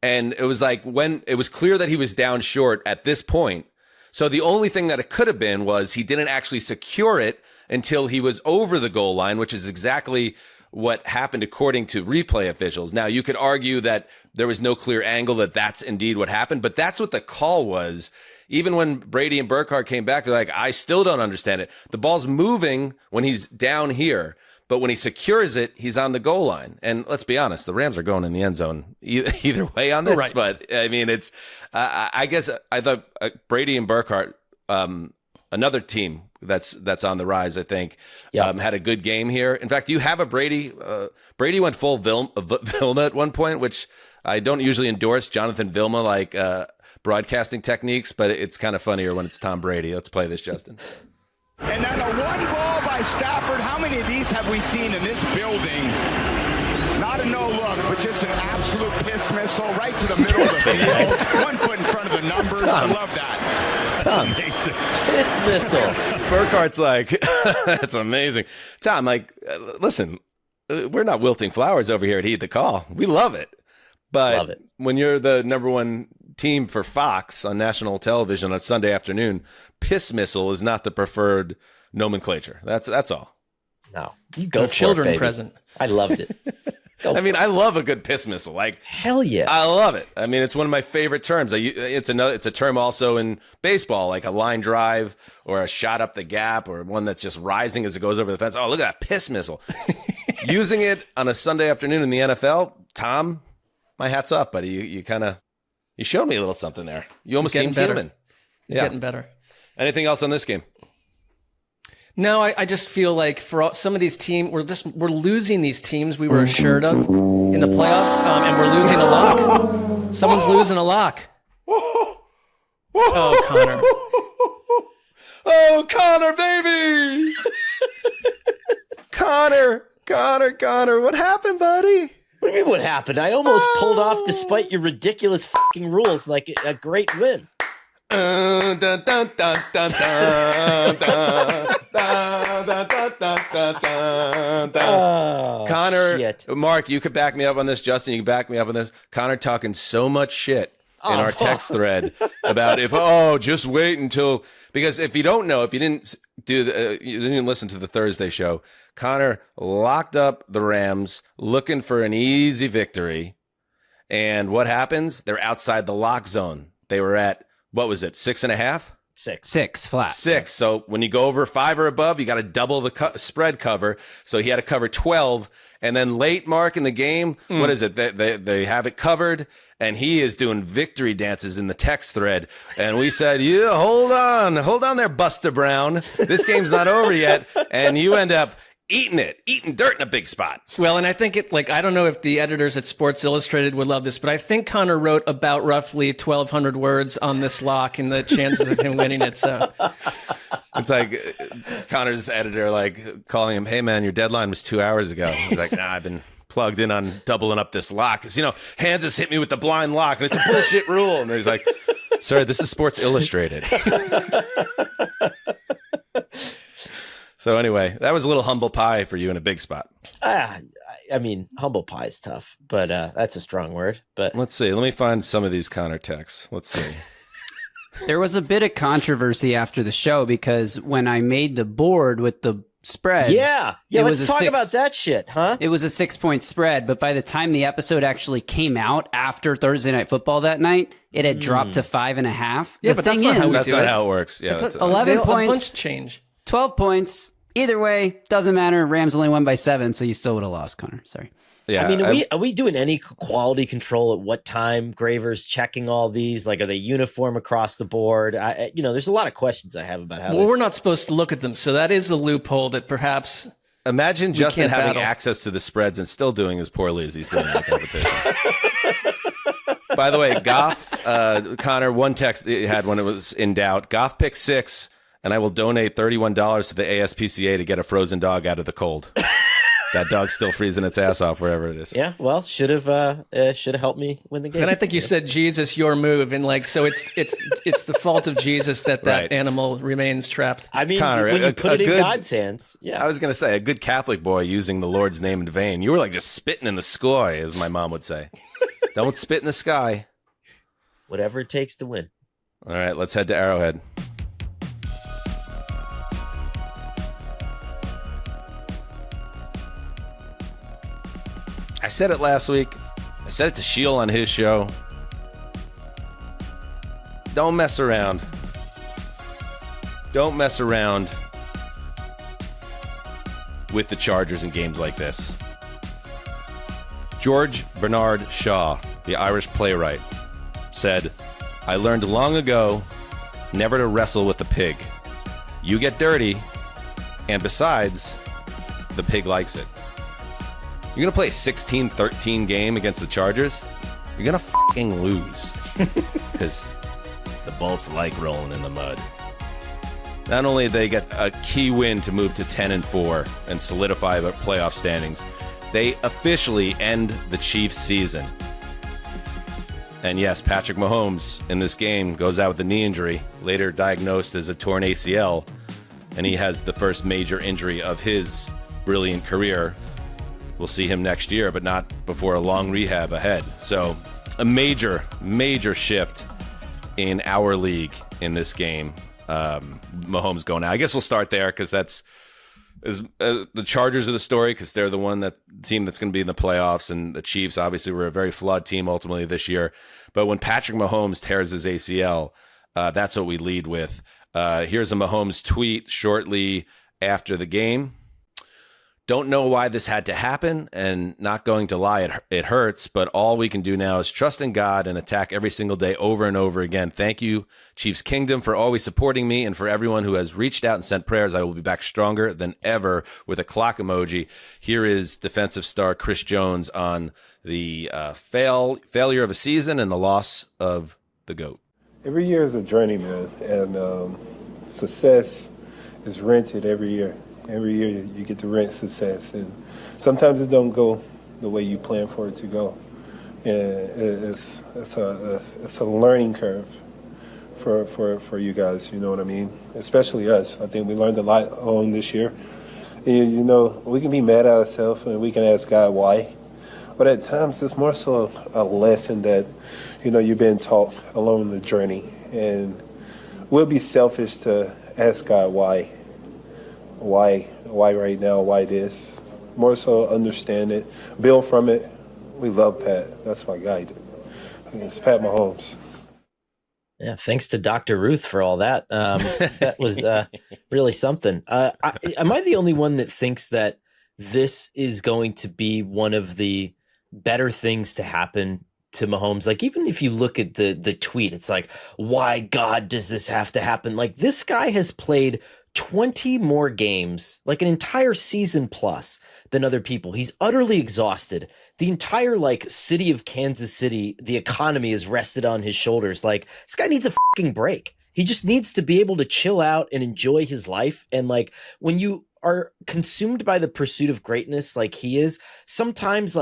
And it was like when it was clear that he was down short at this point. So the only thing that it could have been was he didn't actually secure it until he was over the goal line, which is exactly what happened according to replay officials. Now, you could argue that there was no clear angle that that's indeed what happened, but that's what the call was. Even when Brady and Burkhardt came back, they're like, I still don't understand it. The ball's moving when he's down here, but when he secures it, he's on the goal line. And let's be honest, the Rams are going in the end zone either way on this. Right. But I mean, it's, I guess I thought Brady and Burkhardt, another team that's on the rise, I think, had a good game here. In fact, you have a Brady went full Vilma at one point, which I don't usually endorse Jonathan Vilma broadcasting techniques, but it's kind of funnier when it's Tom Brady. Let's play this, Justin. And then a one ball by Stafford. How many of these have we seen in this building? Not a no look, but just an absolute piss missile right to the middle of the field. 1 foot in front of the numbers. I love that. Tom, amazing. Piss missile. Burkhart's like, that's amazing. Tom, listen, we're not wilting flowers over here at Heed the Call. We love it. But when you're the number one team for Fox on national television on Sunday afternoon, piss missile is not the preferred nomenclature. That's all. No, you go no for children it, baby. present. I loved it. I love a good piss missile. Hell yeah, I love it. I mean, it's one of my favorite terms. It's a term also in baseball, like a line drive or a shot up the gap or one that's just rising as it goes over the fence. Oh, look at that piss missile! Using it on a Sunday afternoon in the NFL, Tom, my hat's off, buddy. You showed me a little something there. You almost seemed human. He's getting better. Anything else on this game? No, I just feel like for some of these teams, we're losing these teams we were assured of in the playoffs, and we're losing a lock. Someone's losing a lock. Oh, Conor. Oh, Conor, baby. Connor, what happened, buddy? What do you mean what happened? I almost pulled off despite your ridiculous fucking rules like a great win. Connor, shit. Mark, you could back me up on this. Justin, you can back me up on this. Connor talking so much shit in our text thread about just wait until, because if you don't know, if you didn't you didn't listen to the Thursday show, Connor locked up the Rams looking for an easy victory. And what happens? They're outside the lock zone. They were at, what was it, 6.5? 6 flat. 6. So when you go over 5 or above, you got to double the spread cover. So he had to cover 12. And then late, Mark, in the game, what is it? They have it covered, and he is doing victory dances in the text thread. And we said, yeah, hold on there, Buster Brown. This game's not over yet. And you end up eating dirt in a big spot. Well, and I think I don't know if the editors at Sports Illustrated would love this, but I think Connor wrote about roughly 1,200 words on this lock and the chances of him winning it. So it's like Connor's editor, calling him, hey man, your deadline was 2 hours ago. He's like, nah, I've been plugged in on doubling up this lock. Cause Hanzus hit me with the blind lock and it's a bullshit rule. And he's like, sir, this is Sports Illustrated. So anyway, that was a little humble pie for you in a big spot. I mean, humble pie is tough, but that's a strong word. But let's see. Let me find some of these Connor texts. Let's see. There was a bit of controversy after the show because when I made the board with the spreads, let's talk about that shit, huh? It was a 6-point spread, but by the time the episode actually came out after Thursday Night Football that night, it had dropped to 5.5. Yeah, but that's not how it works. Yeah, that's 11 points. A bunch change. 12 points. Either way, doesn't matter. Rams only won by 7, so you still would have lost, Connor. Sorry. Yeah. I mean, are we doing any quality control at what time? Graver's checking all these? Are they uniform across the board? There's a lot of questions I have about how. Well, we're not supposed to look at them, so that is a loophole that perhaps. Imagine Justin having access to the spreads and still doing as poorly as he's doing in the competition. By the way, Goff, Connor, one text he had when it was in doubt. Goff picked 6. And I will donate $31 to the ASPCA to get a frozen dog out of the cold. That dog's still freezing its ass off wherever it is. Yeah, well, should have helped me win the game. And I think you said Jesus, your move, and so it's the fault of Jesus that right. Animal remains trapped. I mean, Connor, when you put it in God's hands, yeah. I was going to say a good Catholic boy using the Lord's name in vain. You were just spitting in the sky, as my mom would say. Don't spit in the sky. Whatever it takes to win. All right, let's head to Arrowhead. I said it last week. I said it to Sheil on his show. Don't mess around. Don't mess around with the Chargers in games like this. George Bernard Shaw, the Irish playwright, said, I learned long ago never to wrestle with the pig. You get dirty, and besides, the pig likes it. You're going to play a 16-13 game against the Chargers, you're going to fucking lose. Because the Bolts like rolling in the mud. Not only did they get a key win to move to 10-4 and solidify their playoff standings, they officially end the Chiefs' season. And yes, Patrick Mahomes in this game goes out with a knee injury, later diagnosed as a torn ACL, and he has the first major injury of his brilliant career. We'll see him next year, but not before a long rehab ahead. So a major, major shift in our league in this game. Mahomes going out. I guess we'll start there because that's the Chargers are the story because they're the team that's going to be in the playoffs, and the Chiefs obviously were a very flawed team ultimately this year. But when Patrick Mahomes tears his ACL, that's what we lead with. Here's a Mahomes tweet shortly after the game. Don't know why this had to happen, and not going to lie, it hurts, but all we can do now is trust in God and attack every single day over and over again. Thank you, Chiefs Kingdom, for always supporting me, and for everyone who has reached out and sent prayers. I will be back stronger than ever, with a clock emoji. Here is defensive star Chris Jones on the failure of a season and the loss of the GOAT. Every year is a journey, man, and success is rented every year. Every year you get to rent success, and sometimes it don't go the way you plan for it to go. And it's a learning curve for you guys. You know what I mean? Especially us. I think we learned a lot along this year. And, you know, we can be mad at ourselves and we can ask God why, but at times it's more so a lesson that, you know, you've been taught along the journey, and we'll be selfish to ask God why right now, why this. More so understand it, build from it. We love Pat. That's my guy. It's Pat Mahomes. Yeah, thanks to Dr. Ruth for all that. That was really something. Am I the only one that thinks that this is going to be one of the better things to happen to Mahomes? Like, even if you look at the tweet, it's like, why God does this have to happen? Like, this guy has played 20 more games, like an entire season plus, than other people. He's utterly exhausted. The entire city of Kansas City, the economy is rested on his shoulders. Like, this guy needs a fucking break. He just needs to be able to chill out and enjoy his life. And when you are consumed by the pursuit of greatness like he is, sometimes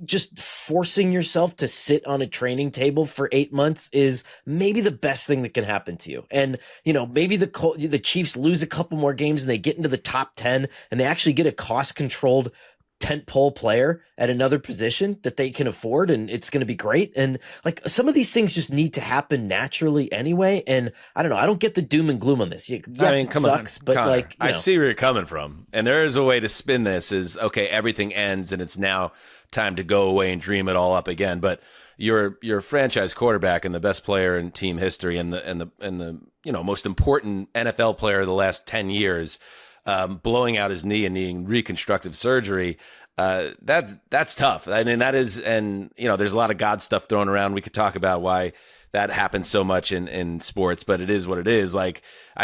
just forcing yourself to sit on a training table for 8 months is maybe the best thing that can happen to you. And, you know, maybe the Chiefs lose a couple more games and they get into the top 10 and they actually get a cost-controlled tentpole player at another position that they can afford, and it's going to be great. And some of these things just need to happen naturally anyway. And I don't know, I don't get the doom and gloom on this. Yes, I mean, it sucks, but Connor, I see where you're coming from. And there is a way to spin this is, okay, everything ends and it's now time to go away and dream it all up again. But you're a franchise quarterback and the best player in team history and the most important NFL player of the last 10 years. Blowing out his knee and needing reconstructive surgery, that's tough. I mean, that is, and there's a lot of God stuff thrown around. We could talk about why that happens so much in sports, but it is what it is. I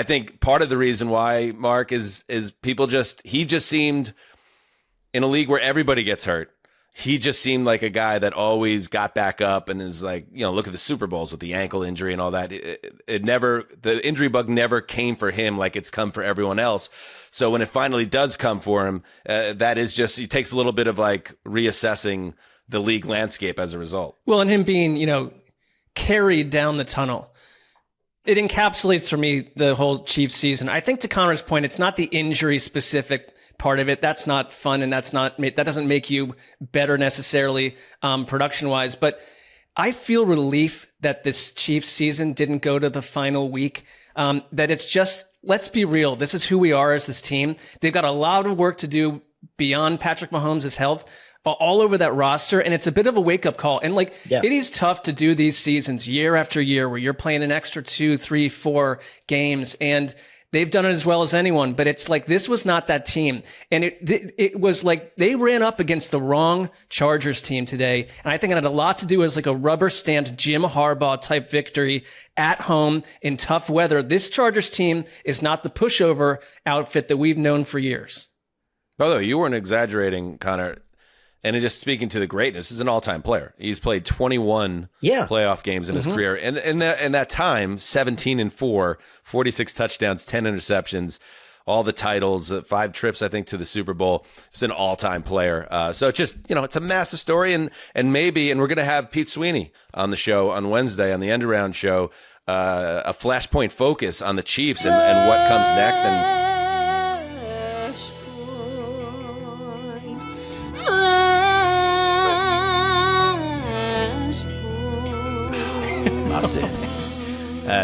think part of the reason why, Mark, is he just seemed in a league where everybody gets hurt. He just seemed like a guy that always got back up and is look at the Super Bowls with the ankle injury and all that. The injury bug never came for him like it's come for everyone else. So when it finally does come for him, that is just, it takes a little bit of reassessing the league landscape as a result. Well, and him being, carried down the tunnel, it encapsulates for me the whole Chiefs season. I think to Conor's point, it's not the injury specific part of it. That's not fun, and that doesn't make you better necessarily production wise. But I feel relief that this Chiefs season didn't go to the final week. That it's just, let's be real. This is who we are as this team. They've got a lot of work to do beyond Patrick Mahomes' health all over that roster. And it's a bit of a wake up call. And yes, it is tough to do these seasons year after year where you're playing an extra 2, 3, 4 games, and they've done it as well as anyone, but it's this was not that team. And it was they ran up against the wrong Chargers team today. And I think it had a lot to do with a rubber stamped Jim Harbaugh type victory at home in tough weather. This Chargers team is not the pushover outfit that we've known for years. Although you weren't exaggerating, Connor. And just speaking to the greatness, he's an all-time player. He's played 21 playoff games in his career. And in that time, 17-4, 46 touchdowns, 10 interceptions, all the titles, 5 trips, I think, to the Super Bowl. It's an all-time player. So it's just, it's a massive story. And we're going to have Pete Sweeney on the show on Wednesday on the End Around show, a Flashpoint focus on the Chiefs and what comes next. And that's it.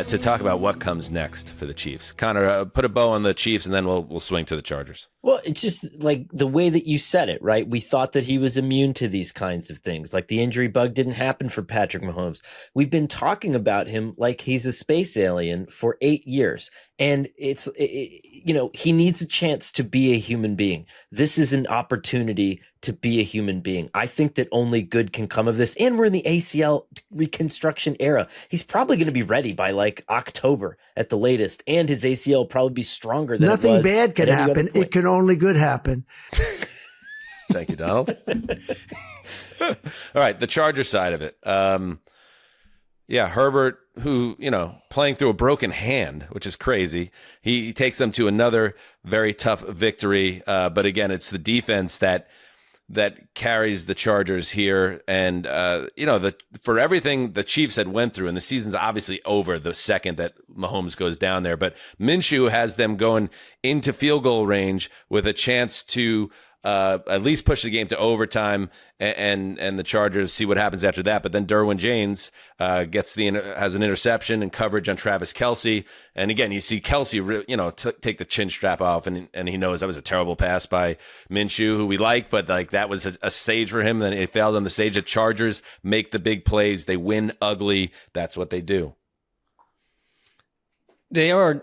To talk about what comes next for the Chiefs. Connor, put a bow on the Chiefs, and then we'll swing to the Chargers. Well, it's just like the way that you said it, right? We thought that he was immune to these kinds of things. Like the injury bug didn't happen for Patrick Mahomes. We've been talking about him like he's a space alien for 8 years. And he needs a chance to be a human being. This is an opportunity to be a human being. I think that only good can come of this. And we're in the ACL reconstruction era. He's probably going to be ready by like October at the latest. And his ACL will probably be stronger than nothing it was bad can happen. It can only good happen. Thank you, Donald. All right, the Charger side of it. Herbert, who, playing through a broken hand, which is crazy. He takes them to another very tough victory. But again, it's the defense that carries the Chargers here. And, for everything the Chiefs had went through, and the season's obviously over the second that Mahomes goes down there, but Minshew has them going into field goal range with a chance to at least push the game to overtime, and the Chargers see what happens after that. But then Derwin James has an interception and coverage on Travis Kelce, and again you see Kelce, take the chin strap off, and he knows that was a terrible pass by Minshew, who we like, but like that was a stage for him. Then it failed on the stage. The Chargers make the big plays. They win ugly. That's what they do. They are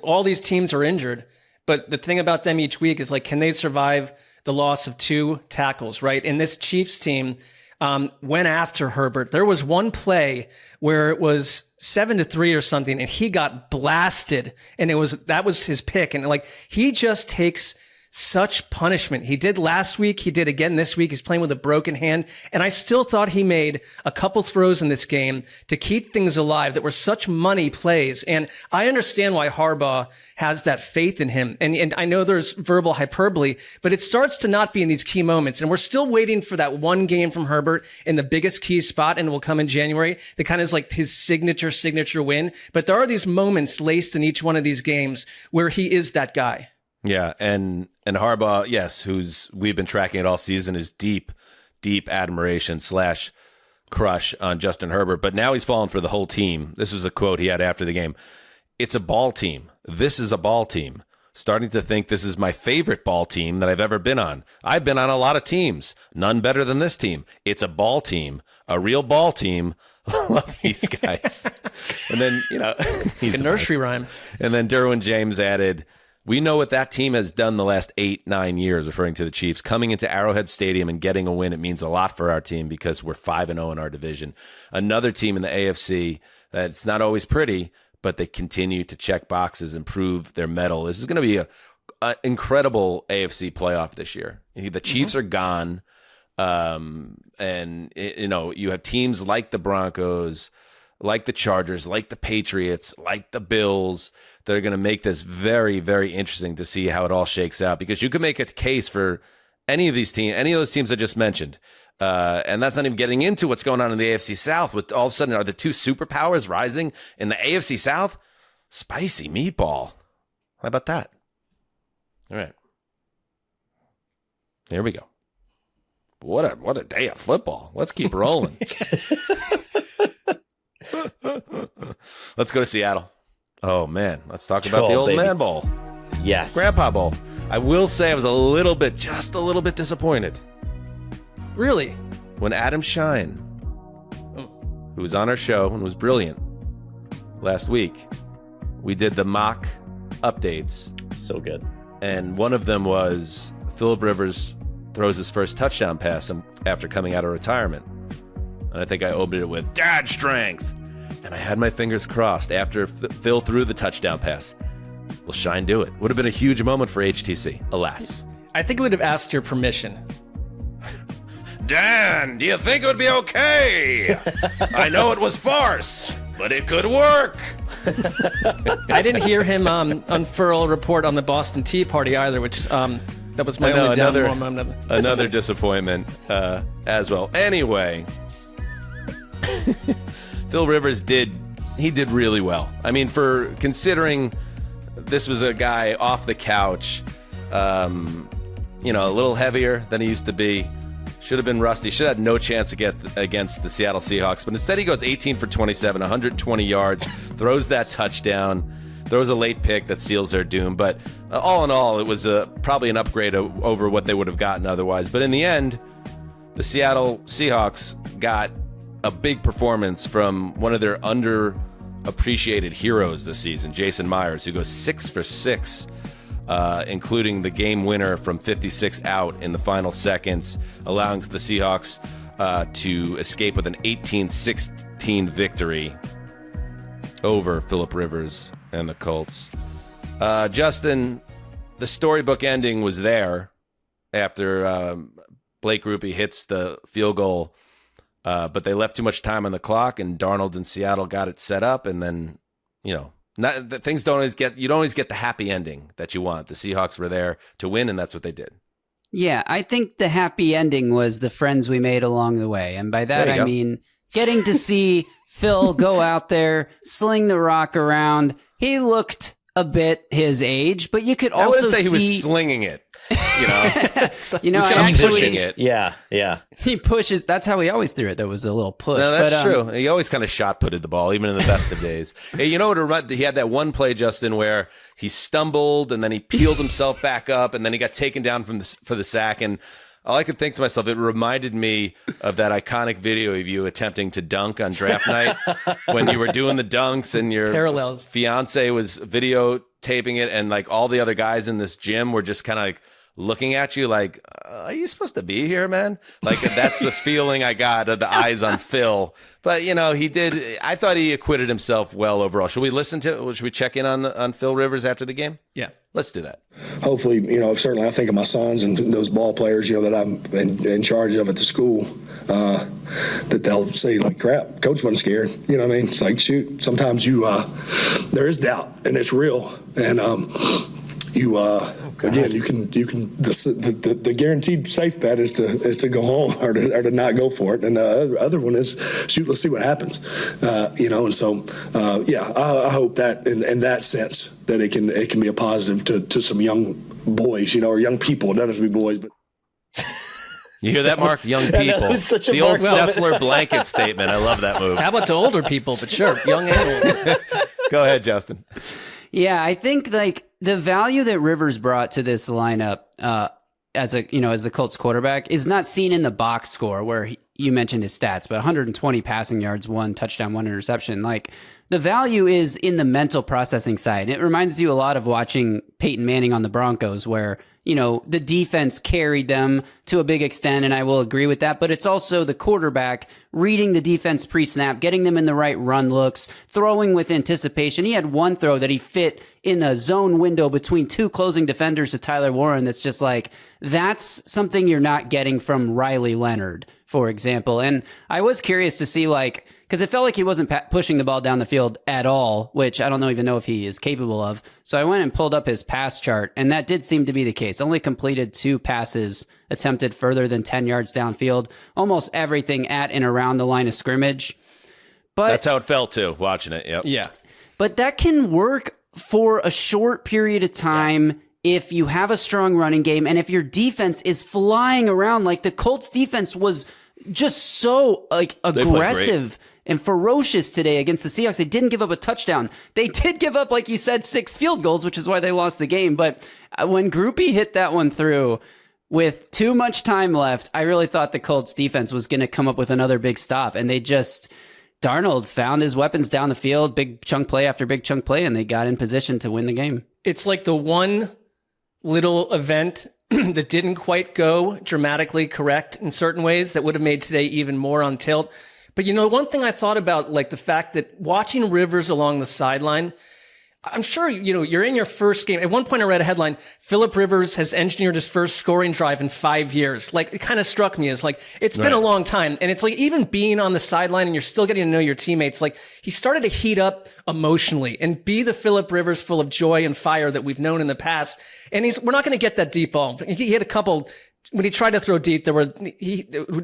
all these teams are injured. But the thing about them each week is can they survive the loss of 2 tackles, right? And this Chiefs team went after Herbert. There was one play where it was 7-3 or something, and he got blasted, and that was his pick. And he just takes such punishment. He did last week. He did again this week. He's playing with a broken hand. And I still thought he made a couple throws in this game to keep things alive that were such money plays. And I understand why Harbaugh has that faith in him. And I know there's verbal hyperbole, but it starts to not be in these key moments. And we're still waiting for that one game from Herbert in the biggest key spot, and it will come in January. That kind of is like his signature win. But there are these moments laced in each one of these games where he is that guy. Yeah, and Harbaugh, yes, we've been tracking it all season, is deep admiration / crush on Justin Herbert. But now he's fallen for the whole team. This was a quote he had after the game. It's a ball team. This is a ball team. Starting to think this is my favorite ball team that I've ever been on. I've been on a lot of teams. None better than this team. It's a ball team, a real ball team. Love these guys. And then, he's a nursery rhyme. And then Derwin James added, we know what that team has done the last 8-9 years, referring to the Chiefs. Coming into Arrowhead Stadium and getting a win, it means a lot for our team because we're 5-0 in our division. Another team in the AFC that's not always pretty, but they continue to check boxes and prove their mettle. This is going to be an incredible AFC playoff this year. The Chiefs are gone, and you have teams like the Broncos, like the Chargers, like the Patriots, like the Bills, that are going to make this very, very interesting to see how it all shakes out, because you could make a case for any of those teams I just mentioned. And that's not even getting into what's going on in the AFC South with all of a sudden are the 2 superpowers rising in the AFC South? Spicy meatball. How about that? All right. Here we go. What a day of football. Let's keep rolling. Let's go to Seattle. Oh, man. Let's talk about the old man bowl. Yes. Grandpa bowl. I will say I was just a little bit disappointed. Really? When Adam Schein, who was on our show and was brilliant last week, we did the mock updates. So good. And one of them was Phillip Rivers throws his first touchdown pass after coming out of retirement. And I think I opened it with dad strength. And I had my fingers crossed after Phil threw the touchdown pass. Will Schein do it? Would have been a huge moment for HTC, alas. I think it would have asked your permission. Dan, do you think it would be okay? I know it was farce, but it could work. I didn't hear him unfurl a report on the Boston Tea Party either, which that was my only down moment. Another disappointment as well. Anyway, Phil Rivers did really well. I mean, for considering this was a guy off the couch, a little heavier than he used to be. Should have been rusty. Should have had no chance against the Seattle Seahawks. But instead he goes 18 for 27, 120 yards, throws that touchdown, throws a late pick that seals their doom. But all in all, it was probably an upgrade over what they would have gotten otherwise. But in the end, the Seattle Seahawks got a big performance from one of their underappreciated heroes this season, Jason Myers, who goes 6 for 6. Including the game winner from 56 out in the final seconds, allowing the Seahawks to escape with an 18-16 victory over Phillip Rivers and the Colts. Justin, the storybook ending was there after Blake Grupe hits the field goal, but they left too much time on the clock, and Darnold and Seattle got it set up, and then, things don't always get the happy ending that you want. The Seahawks were there to win, and that's what they did. Yeah, I think the happy ending was the friends we made along the way. And by that, I mean getting to see Phil go out there, sling the rock around. He looked a bit his age, but you could also I wouldn't say he was slinging it. He was kind of pushing it. Yeah. He pushes. That's how he always threw it. There was a little push. No, that's true. He always kind of shot-putted the ball, even in the best of days. Hey, you know what? He had that one play, Justin, where he stumbled and then he peeled himself back up and then he got taken down for the sack. And all I could think to myself, it reminded me of that iconic video of you attempting to dunk on draft night when you were doing the dunks and your parallels fiance was videotaping it, and like all the other guys in this gym were just kind of like looking at you like, are you supposed to be here, man? Like, that's the feeling I got of the eyes on Phil. But, he did. I thought he acquitted himself well overall. Should we check in on Phil Rivers after the game? Yeah. Let's do that. Hopefully, certainly I think of my sons and those ball players, that I'm in charge of at the school, that they'll say, like, crap, coach wasn't scared. You know what I mean? It's like, shoot, sometimes there is doubt, and it's real. And, again, you can the guaranteed safe bet is to go home or to not go for it, and the other one is shoot, let's see what happens, and so I hope that in that sense that it can be a positive to some young boys, or young people. It doesn't have to be boys, but. You hear that, Mark? Young people. The old Sessler blanket statement. I love that move. How about to older people? But sure, young and old. Go ahead, Justin. Yeah, I think like the value that Rivers brought to this lineup as the Colts quarterback is not seen in the box score where you mentioned his stats, but 120 passing yards, 1 touchdown, 1 interception. Like the value is in the mental processing side. It reminds you a lot of watching Peyton Manning on the Broncos where, the defense carried them to a big extent, and I will agree with that. But it's also the quarterback reading the defense pre-snap, getting them in the right run looks, throwing with anticipation. He had one throw that he fit in a zone window between 2 closing defenders to Tyler Warren. That's just like, that's something you're not getting from Riley Leonard, for example. And I was curious to see, because it felt like he wasn't pushing the ball down the field at all, which I don't even know if he is capable of. So I went and pulled up his pass chart, and that did seem to be the case. Only completed 2 passes attempted further than 10 yards downfield, almost everything at and around the line of scrimmage. But that's how it felt too, watching it. Yep. Yeah. But that can work for a short period of time if you have a strong running game and if your defense is flying around. Like the Colts defense was just so aggressive and ferocious today against the Seahawks. They didn't give up a touchdown. They did give up, like you said, 6 field goals, which is why they lost the game. But when Grupe hit that one through with too much time left, I really thought the Colts defense was going to come up with another big stop. And Darnold found his weapons down the field, big chunk play after big chunk play, and they got in position to win the game. It's like the one little event that didn't quite go dramatically correct in certain ways that would have made today even more on tilt. But one thing I thought about, like the fact that watching Rivers along the sideline, I'm sure, you're in your first game. At one point I read a headline, Phillip Rivers has engineered his first scoring drive in 5 years. Like, it kind of struck me as like, it's been a long time. And it's like, even being on the sideline and you're still getting to know your teammates, like, he started to heat up emotionally and be the Phillip Rivers full of joy and fire that we've known in the past. And we're not going to get that deep ball. He had a couple, when he tried to throw deep,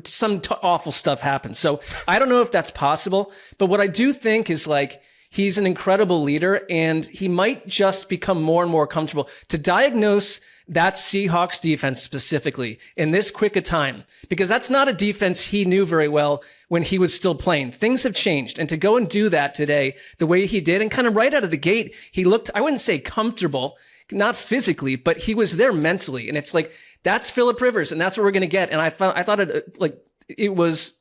some awful stuff happened. So I don't know if that's possible, but what I do think is like, he's an incredible leader, and he might just become more and more comfortable to diagnose that Seahawks defense specifically in this quick a time, because that's not a defense he knew very well when he was still playing. Things have changed, and to go and do that today the way he did, and kind of right out of the gate, he looked, I wouldn't say comfortable, not physically, but he was there mentally. And it's like, that's Phillip Rivers, and that's what we're going to get. And I thought it was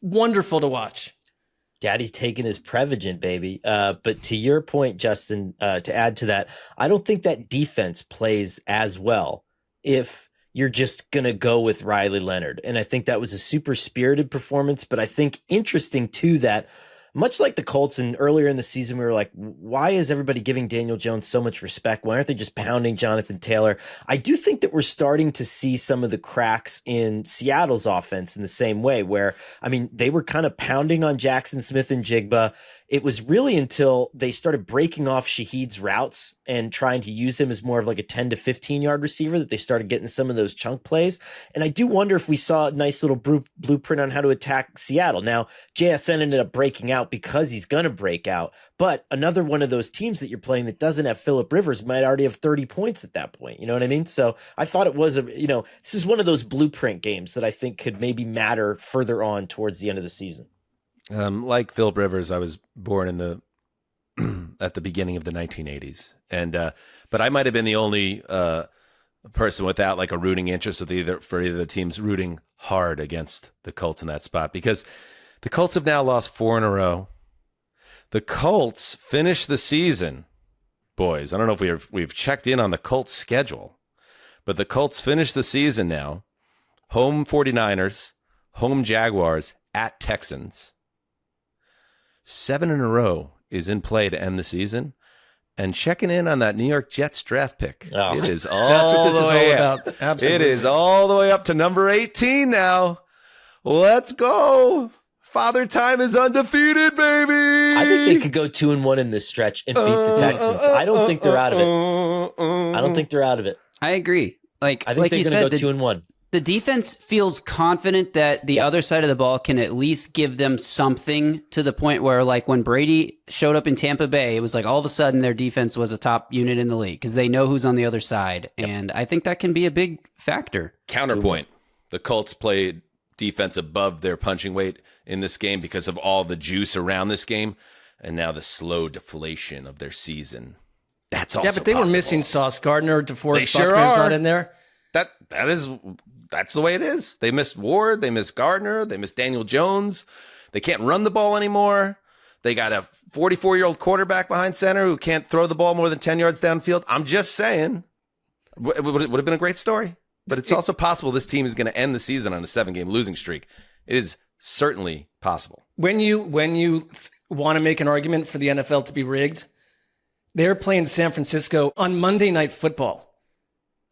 wonderful to watch. Daddy's taking his Prevagen, baby. But to your point, Justin, to add to that, I don't think that defense plays as well if you're just going to go with Riley Leonard. And I think that was a super spirited performance. But I think interesting, too, that much like the Colts, and earlier in the season, we were like, why is everybody giving Daniel Jones so much respect? Why aren't they just pounding Jonathan Taylor? I do think that we're starting to see some of the cracks in Seattle's offense in the same way, where, I mean, they were kind of pounding on Jackson Smith and Jigba. It was really until they started breaking off Shaheed's routes and trying to use him as more of like a 10 to 15 yard receiver that they started getting some of those chunk plays. And I do wonder if we saw a nice little blueprint on how to attack Seattle. Now, JSN ended up breaking out because he's going to break out. But another one of those teams that you're playing that doesn't have Phillip Rivers might already have 30 points at that point. You know what I mean? So I thought it was this is one of those blueprint games that I think could maybe matter further on towards the end of the season. Like Phillip Rivers, I was born in at the beginning of the 1980s, and but I might have been the only person without like a rooting interest for either of the teams rooting hard against the Colts in that spot, because the Colts have now lost 4 in a row. The Colts finished the season, boys. I don't know if we've checked in on the Colts schedule, but the Colts finished the season now. Home 49ers, home Jaguars, at Texans. 7 in a row is in play to end the season, and checking in on that New York Jets draft pick. Oh. It is all That's what this the is way all up. about. Absolutely. It is all the way up to number 18 now. Let's go. Father Time is undefeated, baby. I think they could go 2-1 in this stretch and beat the Texans. I don't think they're out of it. I don't think they're out of it. I agree. I think like they're you going said, to go 2-1. The defense feels confident that the other side of the ball can at least give them something, to the point where, like, when Brady showed up in Tampa Bay, it was like all of a sudden their defense was a top unit in the league because they know who's on the other side. Yep. And I think that can be a big factor. Counterpoint. The Colts played defense above their punching weight in this game because of all the juice around this game, and now the slow deflation of their season. That's also but they possible. were missing Sauce Gardner. DeForest They Buckner's sure not in there. That's the way it is. They missed Ward. They missed Gardner. They missed Daniel Jones. They can't run the ball anymore. They got a 44-year-old quarterback behind center who can't throw the ball more than 10 yards downfield. I'm just saying. It would have been a great story. But it's also possible this team is going to end the season on a 7-game losing streak. It is certainly possible. When you want to make an argument for the NFL to be rigged, they're playing San Francisco on Monday Night Football.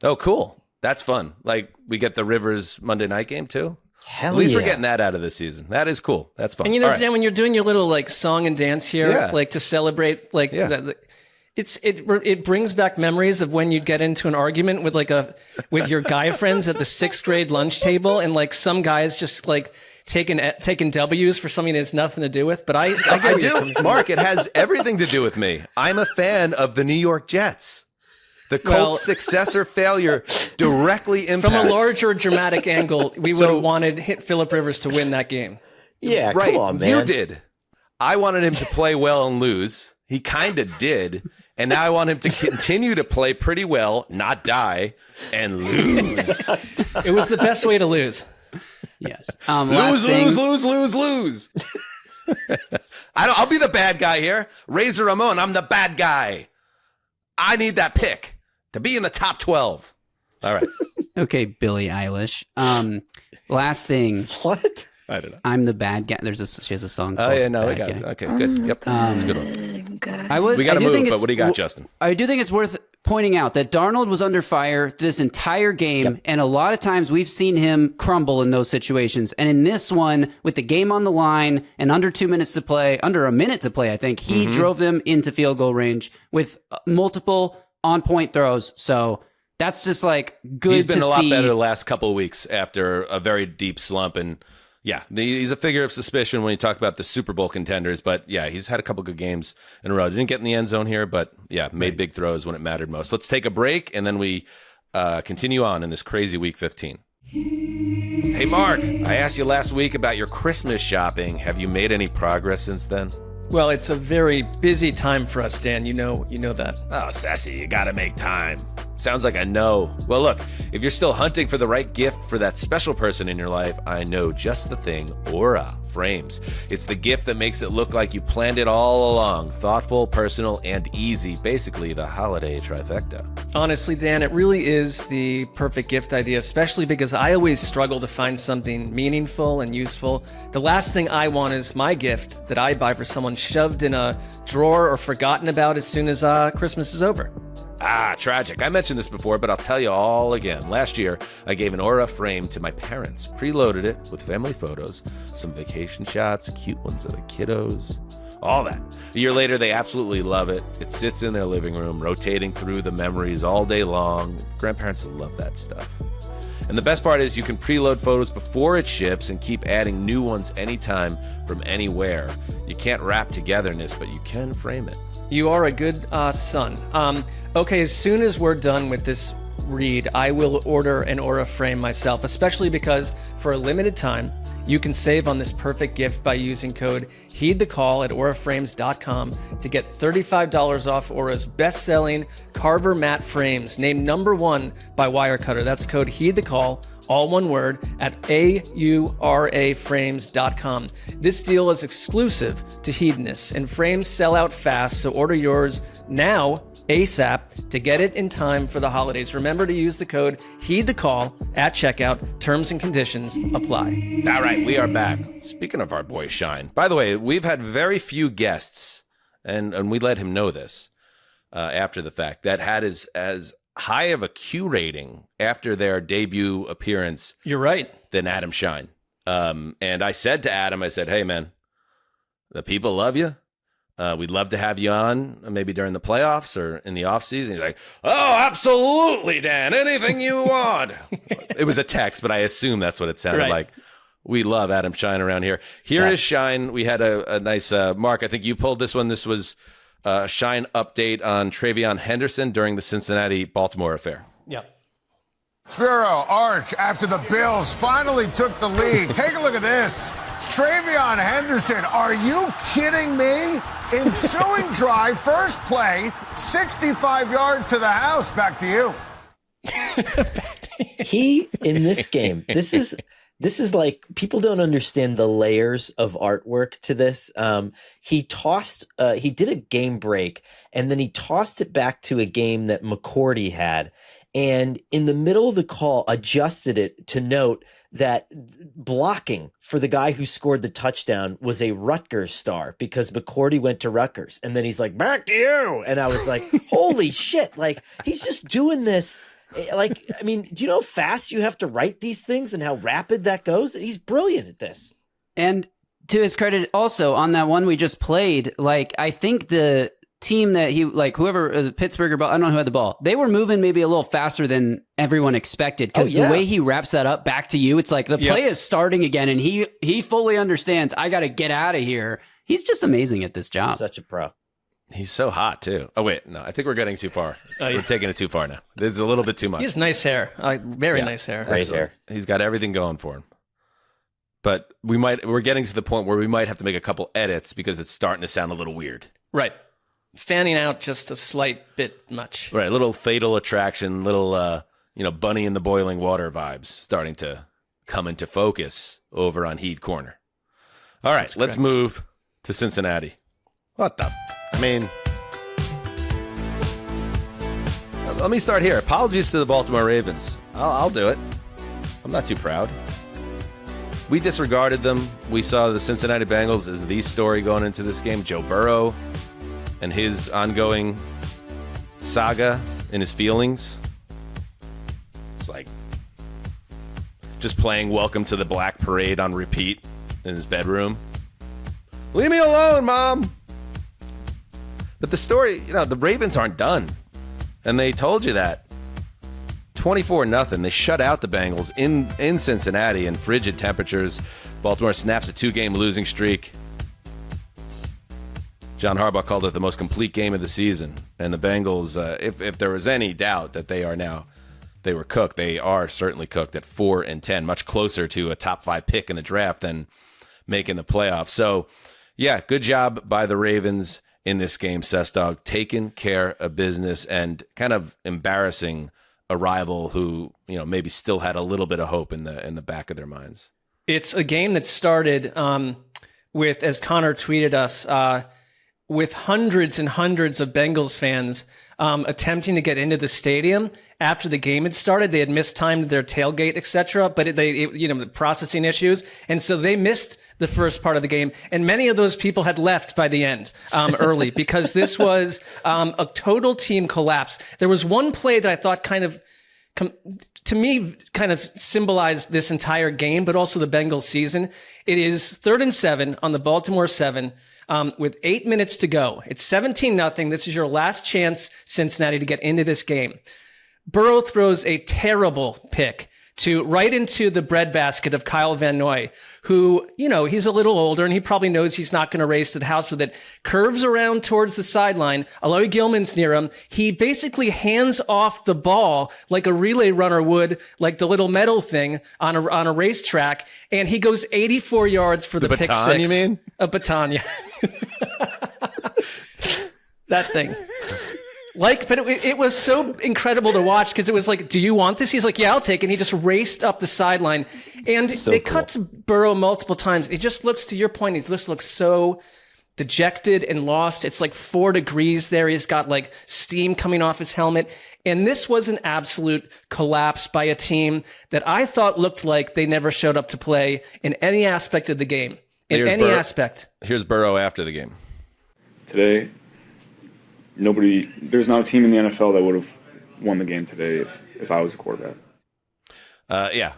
Oh, cool. That's fun. Like, we get the Rivers Monday night game too. Hell At least yeah. we're getting that out of this season. That is cool. That's fun. And Dan, when you're doing your little like song and dance here, like to celebrate, like it brings back memories of when you'd get into an argument with your guy friends at the 6th grade lunch table, and like some guys just like taking W's for something it has nothing to do with. But I do, Mark. It has everything to do with me. I'm a fan of the New York Jets. The Colts' success or failure directly impacts. From a larger dramatic angle, we would have wanted Phillip Rivers to win that game. Yeah, right. Come on, man. You did. I wanted him to play well and lose. He kind of did. And now I want him to continue to play pretty well, not die, and lose. It was the best way to lose. Yes. Lose. I'll be the bad guy here. Razor Ramon, I'm the bad guy. I need that pick to be in the top 12. All right. Okay, Billie Eilish. Last thing. What? I don't know. I'm the bad guy. She has a song called Oh, yeah, no, Bad we got Guy. it. Okay, good. Yep. That's a good one. We got to move, but what do you got, Justin? I do think it's worth pointing out that Darnold was under fire this entire game, and a lot of times we've seen him crumble in those situations. And in this one, with the game on the line and under a minute to play, I think, he drove them into field goal range with multiple on-point throws. So that's just like good to see. He's been a lot better the last couple of weeks after a very deep slump. And yeah, he's a figure of suspicion when you talk about the Super Bowl contenders. But yeah, he's had a couple good games in a row. Didn't get in the end zone here, but yeah, made big throws when it mattered most. Let's take a break, and then we continue on in this crazy Week 15. Hey, Mark, I asked you last week about your Christmas shopping. Have you made any progress since then? Well, it's a very busy time for us, Dan. You know that. Oh, Sassy, you gotta make time. Sounds like a no. Well, look, if you're still hunting for the right gift for that special person in your life, I know just the thing, Aura Frames. It's the gift that makes it look like you planned it all along. Thoughtful, personal, and easy. Basically, the holiday trifecta. Honestly, Dan, it really is the perfect gift idea, especially because I always struggle to find something meaningful and useful. The last thing I want is my gift that I buy for someone shoved in a drawer or forgotten about as soon as Christmas is over. Ah, tragic. I mentioned this before, but I'll tell you all again. Last year, I gave an Aura frame to my parents, preloaded it with family photos, some vacation shots, cute ones of the kiddos, all that. A year later, they absolutely love it. It sits in their living room, rotating through the memories all day long. Grandparents love that stuff. And the best part is you can preload photos before it ships and keep adding new ones anytime from anywhere. You can't wrap togetherness, but you can frame it. You are a good son. Okay, as soon as we're done with this read, I will order an Aura frame myself, especially because for a limited time, you can save on this perfect gift by using code HEEDTheCall at auraframes.com to get $35 off Aura's best-selling Carver matte frames, named #1 by Wirecutter. That's code HEEDTheCall, all one word, at auraframes.com. This deal is exclusive to Hedonists, and frames sell out fast, so order yours now, ASAP, to get it in time for the holidays. Remember to use the code HEEDTheCall at checkout. Terms and conditions apply. All right, we are back. Speaking of our boy Schein, by the way, we've had very few guests, and we let him know this after the fact, that had as high of a Q rating after their debut appearance. You're right. Than Adam Schein. And I said to Adam, I said, hey, man, the people love you. We'd love to have you on maybe during the playoffs or in the offseason. He's like, oh, absolutely, Dan. Anything you want. It was a text, but I assume that's what it sounded like. We love Adam Schein around here. Here is Schein. We had a nice, Mark, I think you pulled this one. This was a Schein update on Travion Henderson during the Cincinnati-Baltimore affair. Yeah. Spiro, Arch, after the Bills finally took the lead. Take a look at this. Travion Henderson, are you kidding me? Ensuing drive, first play, 65 yards to the house. Back to you. He, in this game, this is like, people don't understand the layers of artwork to this. He did a game break, and then he tossed it back to a game that McCourty had. And in the middle of the call, adjusted it to note that blocking for the guy who scored the touchdown was a Rutgers star because McCourty went to Rutgers. And then he's like, back to you. And I was like, holy shit. Like, he's just doing this. Like, I mean, do you know how fast you have to write these things and how rapid that goes? He's brilliant at this. And to his credit, also on that one we just played, like, I think the team that he, like, whoever, Pittsburgh or I don't know who had the ball, they were moving maybe a little faster than everyone expected, because the way he wraps that up back to you, it's like the play is starting again, and he fully understands, I got to get out of here. He's just amazing at this job. Such a pro. He's so hot, too. Oh, wait. No, I think we're getting too far. We're taking it too far now. This is a little bit too much. He has nice hair. Very nice hair. Great hair. He's got everything going for him. But we're getting to the point where we might have to make a couple edits because it's starting to sound a little weird. Right. Fanning out just a slight bit much. Right. A little Fatal Attraction, little, Bunny in the Boiling Water vibes starting to come into focus over on Heed Corner. All right. Let's move to Cincinnati. What the? I mean, let me start here. Apologies to the Baltimore Ravens. I'll do it. I'm not too proud. We disregarded them. We saw the Cincinnati Bengals as the story going into this game. Joe Burrow and his ongoing saga and his feelings. It's like just playing Welcome to the Black Parade on repeat in his bedroom. Leave me alone, Mom. But the story, the Ravens aren't done. And they told you that. 24-0. They shut out the Bengals in Cincinnati in frigid temperatures. Baltimore snaps a 2-game losing streak. John Harbaugh called it the most complete game of the season. And the Bengals, if there was any doubt that they were cooked, they are certainly cooked at 4-10, much closer to a top 5 pick in the draft than making the playoffs. So, yeah, good job by the Ravens in this game, Sessdog, taking care of business and kind of embarrassing a rival who, maybe still had a little bit of hope in the back of their minds. It's a game that started with, as Connor tweeted us, with hundreds and hundreds of Bengals fans attempting to get into the stadium after the game had started. They had mistimed their tailgate, etc., but the processing issues, and so they missed the first part of the game. And many of those people had left by the end early because this was a total team collapse. There was one play that I thought kind of symbolized this entire game, but also the Bengals season. It is 3rd and 7 on the Baltimore 7. With 8 minutes to go. It's 17-0. This is your last chance, Cincinnati, to get into this game. Burrow throws a terrible pick right into the breadbasket of Kyle Van Noy, who, he's a little older and he probably knows he's not going to race to the house with it. Curves around towards the sideline. Aloy Gilman's near him. He basically hands off the ball like a relay runner would, like the little metal thing on a racetrack. And he goes 84 yards for the pick baton, 6. You mean? A baton, yeah. That thing. But it was so incredible to watch because it was like, do you want this? He's like, yeah, I'll take it. And he just raced up the sideline. And they cut to Burrow multiple times. It just looks, to your point, he just looks so dejected and lost. It's like 4 degrees there. He's got like steam coming off his helmet. And this was an absolute collapse by a team that I thought looked like they never showed up to play in any aspect of the game. Aspect. Here's Burrow after the game. Today, there's not a team in the NFL that would have won the game today if I was the quarterback.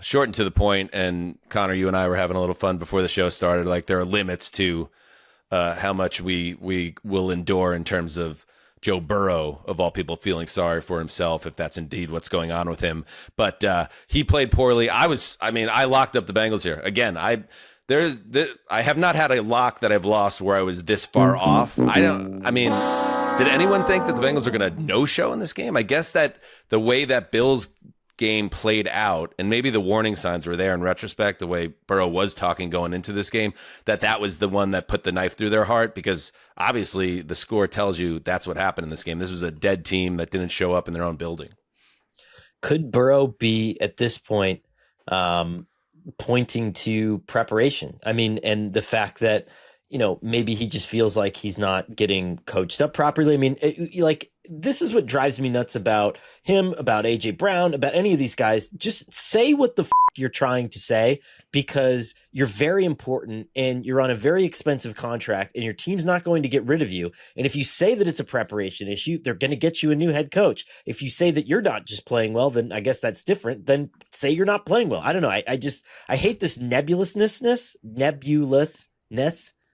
Short and to the point. And Connor, you and I were having a little fun before the show started. Like, there are limits to how much we will endure in terms of Joe Burrow, of all people, feeling sorry for himself, if that's indeed what's going on with him. But he played poorly. I locked up the Bengals here. Again, I have not had a lock that I've lost where I was this far off. Did anyone think that the Bengals are going to no-show in this game? I guess that the way that Bills game played out, and maybe the warning signs were there in retrospect, the way Burrow was talking going into this game, that was the one that put the knife through their heart, because obviously the score tells you that's what happened in this game. This was a dead team that didn't show up in their own building. Could Burrow be, at this point, pointing to preparation? And the fact that, maybe he just feels like he's not getting coached up properly. This is what drives me nuts about him, about A.J. Brown, about any of these guys. Just say what the you're trying to say, because you're very important and you're on a very expensive contract and your team's not going to get rid of you. And if you say that it's a preparation issue, they're going to get you a new head coach. If you say that you're not just playing well, then I guess that's different. Then say you're not playing well. I don't know. I hate this nebulousness.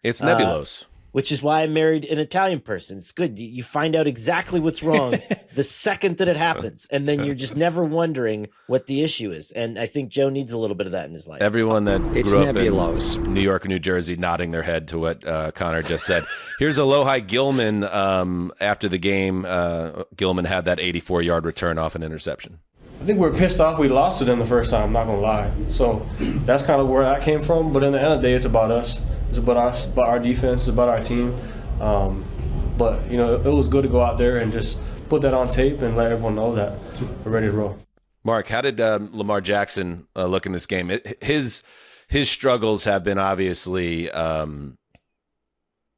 It's nebulous. Which is why I married an Italian person. It's good. You find out exactly what's wrong the second that it happens. And then you're just never wondering what the issue is. And I think Joe needs a little bit of that in his life. Everyone that grew up in New York and New Jersey nodding their head to what Connor just said. Here's Alohi Gilman after the game. Gilman had that 84-yard return off an interception. I think we're pissed off we lost to them the first time, I'm not going to lie. So that's kind of where that came from. But in the end of the day, it's about us. It's about our defense. It's about our team. But, it was good to go out there and just put that on tape and let everyone know that we're ready to roll. Mark, how did Lamar Jackson look in this game? His struggles have been obviously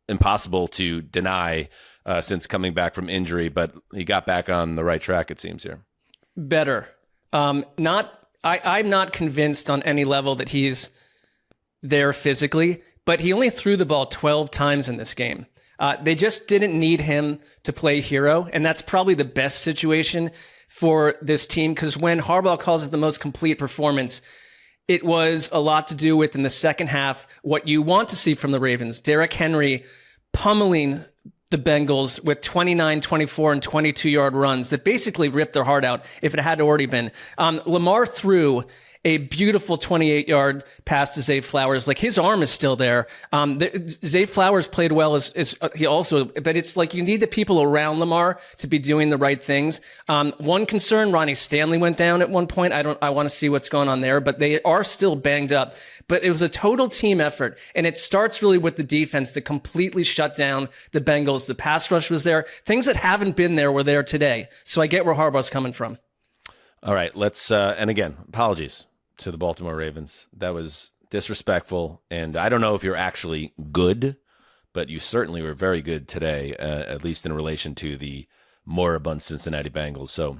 impossible to deny since coming back from injury, but he got back on the right track, it seems, here. Better. I'm not convinced on any level that he's there physically, but he only threw the ball 12 times in this game. They just didn't need him to play hero, and that's probably the best situation for this team, because when Harbaugh calls it the most complete performance, it was a lot to do with, in the second half, what you want to see from the Ravens. Derrick Henry pummeling the Bengals with 29, 24, and 22-yard runs that basically ripped their heart out if it had already been. Lamar threw a beautiful 28-yard pass to Zay Flowers. Like, his arm is still there. Zay Flowers played well he also, but it's like you need the people around Lamar to be doing the right things. One concern, Ronnie Stanley went down at one point. I want to see what's going on there, but they are still banged up. But it was a total team effort, and it starts really with the defense that completely shut down the Bengals. The pass rush was there. Things that haven't been there were there today. So I get where Harbaugh's coming from. All right, let's, and again, apologies to the Baltimore Ravens. That was disrespectful, and I don't know if you're actually good, but you certainly were very good today, at least in relation to the moribund Cincinnati Bengals. So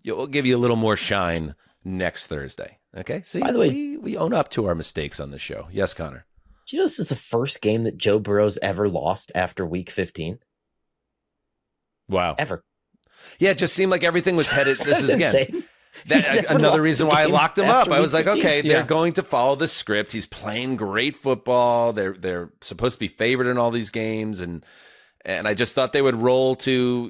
we'll give you a little more shine next Thursday. Okay? See, by the way, we own up to our mistakes on the show. Yes, Connor? Do you know this is the first game that Joe Burrow's ever lost after Week 15? Wow. Ever. Yeah, it just seemed like everything was headed. This is, again, another reason why I locked him up. I was like, okay, they're going to follow the script. He's playing great football. They're supposed to be favored in all these games, and I just thought they would roll to,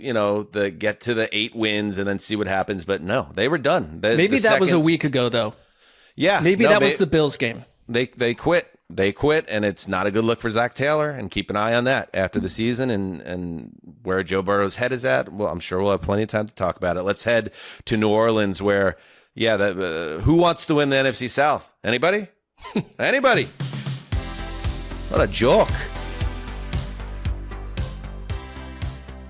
get to the 8 wins and then see what happens. But no, they were done. Maybe that was a week ago, though. Yeah, maybe that was the Bills game. They quit. They quit, and it's not a good look for Zach Taylor. And keep an eye on that after the season and where Joe Burrow's head is at. Well, I'm sure we'll have plenty of time to talk about it. Let's head to New Orleans, where, who wants to win the NFC South? Anybody? Anybody? What a joke!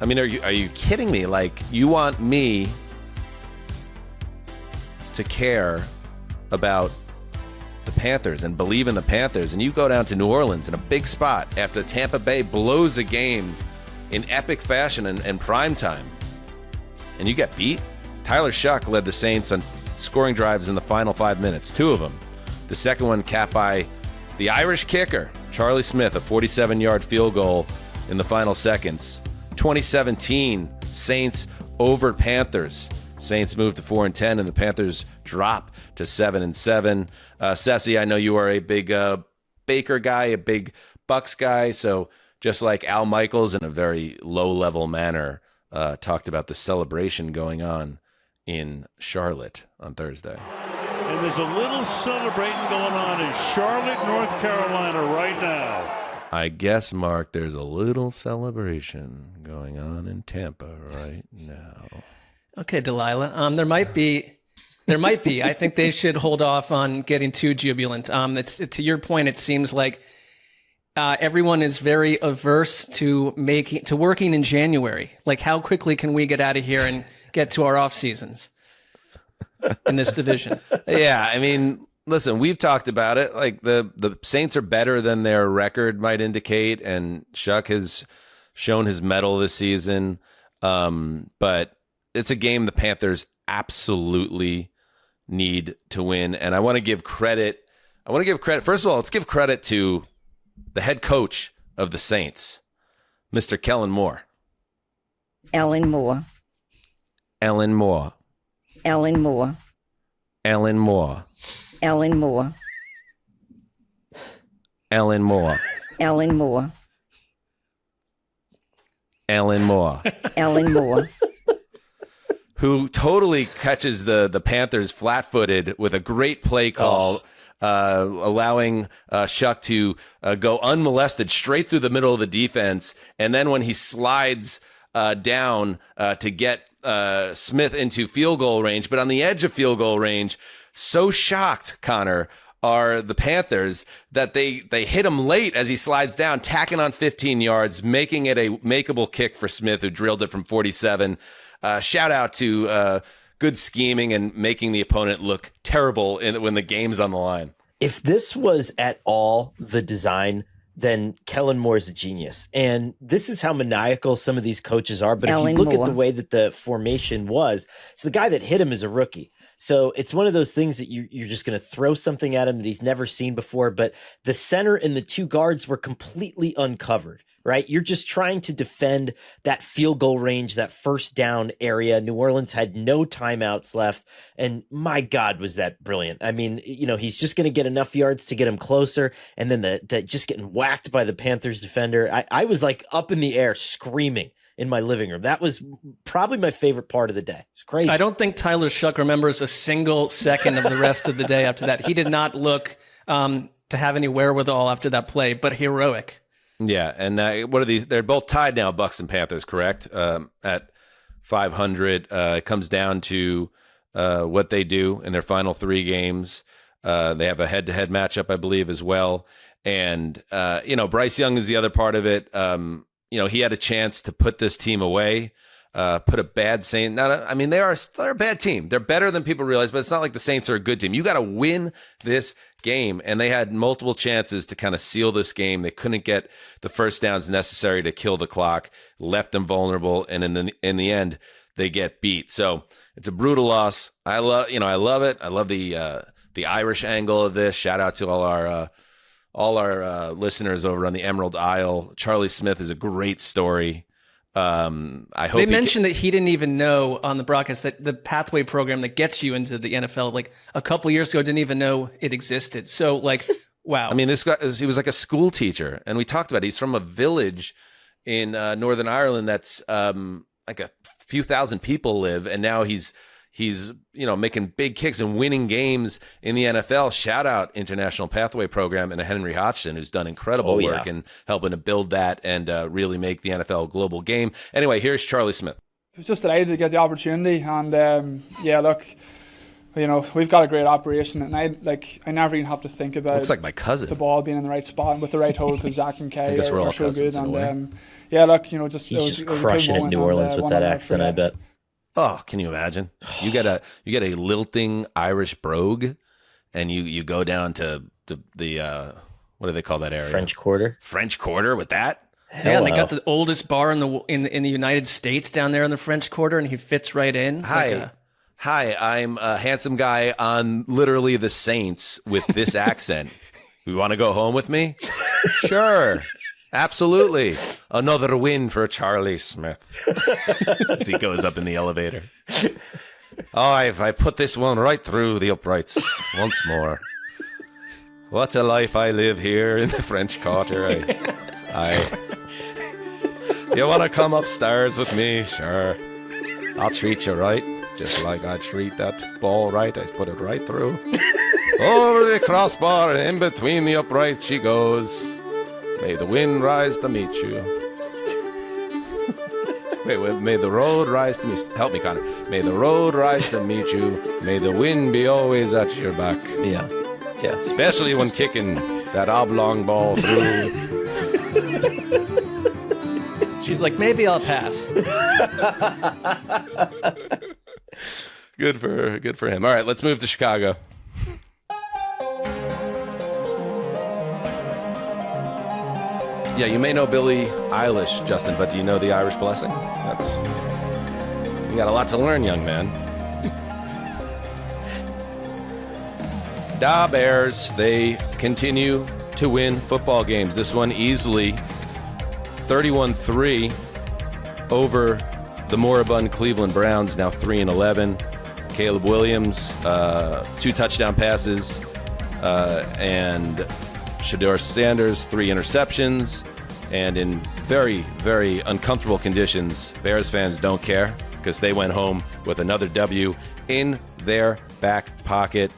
I mean, are you kidding me? Like, you want me to care about the Panthers and believe in the Panthers, and you go down to New Orleans in a big spot after Tampa Bay blows a game in epic fashion and prime time, and you get beat? Tyler Shuck led the Saints on scoring drives in the final 5 minutes, 2 of them. The second one capped by the Irish kicker, Charlie Smith, a 47-yard field goal in the final seconds. 2017, Saints over Panthers. Saints move to 4-10, and the Panthers drop to 7-7. Sessy, I know you are a big Baker guy, a big Bucks guy. So just like Al Michaels, in a very low-level manner, talked about the celebration going on in Charlotte on Thursday. And there's a little celebrating going on in Charlotte, North Carolina right now. I guess, Mark, there's a little celebration going on in Tampa right now. Okay, Delilah. There might be. I think they should hold off on getting too jubilant. It's to your point. It seems like everyone is very averse to working in January. Like, how quickly can we get out of here and get to our off seasons in this division? Yeah, I mean, listen, we've talked about it. Like, the Saints are better than their record might indicate, and Shuck has shown his mettle this season. But it's a game the Panthers absolutely need to win. And I want to give credit. First of all, let's give credit to the head coach of the Saints, Mr. Kellen Moore. Ellen Moore. Ellen Moore. Ellen Moore. Ellen Moore. Ellen Moore. Ellen Moore. Ellen Moore. Ellen Moore. Ellen Moore. Who totally catches the Panthers flat-footed with a great play call, allowing Shuck to go unmolested straight through the middle of the defense. And then when he slides down to get Smith into field goal range, but on the edge of field goal range, so shocked, Connor, are the Panthers that they hit him late as he slides down, tacking on 15 yards, making it a makeable kick for Smith, who drilled it from 47. Shout out to good scheming and making the opponent look terrible when the game's on the line. If this was at all the design, then Kellen Moore's a genius. And this is how maniacal some of these coaches are. But if you look at the way that the formation was, so the guy that hit him is a rookie. So it's one of those things that you're just going to throw something at him that he's never seen before. But the center and the 2 guards were completely uncovered. right? You're just trying to defend that field goal range, that first down area. New Orleans had no timeouts left. And my God, was that brilliant. I mean, he's just going to get enough yards to get him closer. And then the just getting whacked by the Panthers defender. I was like up in the air screaming in my living room. That was probably my favorite part of the day. It's crazy. I don't think Tyler Shuck remembers a single second of the rest of the day after that. He did not look to have any wherewithal after that play, but heroic. Yeah, and what are these? They're both tied now, Bucs and Panthers, correct? At 500. It comes down to what they do in their final 3 games. They have a head-to-head matchup, I believe, as well. And, Bryce Young is the other part of it. He had a chance to put this team away, put a bad Saint. They're a bad team. They're better than people realize, but it's not like the Saints are a good team. You got to win this game, and they had multiple chances to kind of seal this game. They couldn't get the first downs necessary to kill the clock, left them vulnerable, and in the end, they get beat. So it's a brutal loss. I love it. I love the Irish angle of this. Shout out to all our listeners over on the Emerald Isle. Charlie Smith is a great story. I hope they mentioned that he didn't even know on the broadcast that the pathway program that gets you into the NFL, like a couple years ago, didn't even know it existed. So, like, wow. This guy, he was like a school teacher, and we talked about it. He's from a village in Northern Ireland that's like a few thousand people live, and now he's making big kicks and winning games in the NFL. Shout out International Pathway Program and Henry Hodgson, who's done incredible work in helping to build that and really make the NFL a global game. Anyway, here's Charlie Smith. I was just delighted to get the opportunity, and we've got a great operation, and I never even have to think about. Looks like my cousin. The ball being in the right spot and with the right hole, because Zach and Kay are so good. And he's just crushing it in New Orleans with that accent. I bet. Oh, can you imagine? You get a lilting Irish brogue, and you go down to the what do they call that area? French Quarter with that. Yeah, and they got the oldest bar in the United States down there in the French Quarter, and he fits right in. Hi, I'm a handsome guy on literally the Saints with this accent. You want to go home with me? Sure. Absolutely. Another win for Charlie Smith as he goes up in the elevator. Oh, I put this one right through the uprights once more. What a life I live here in the French Quarter. You want to come upstairs with me? Sure. I'll treat you right, just like I treat that ball right. I put it right through. Over the crossbar and in between the uprights she goes. May the wind rise to meet you. May the road rise to meet. Help me, Connor. May the road rise to meet you. May the wind be always at your back. Yeah. Especially when kicking that oblong ball through. She's like, maybe I'll pass. Good for him. All right, let's move to Chicago. Yeah, you may know Billie Eilish, Justin, but do you know the Irish Blessing? You got a lot to learn, young man. Da Bears, they continue to win football games. This one easily 31-3 over the moribund Cleveland Browns, now 3-11. Caleb Williams, 2 touchdown passes, and Shedeur Sanders, 3 interceptions, and in very, very uncomfortable conditions. Bears fans don't care because they went home with another W in their back pocket.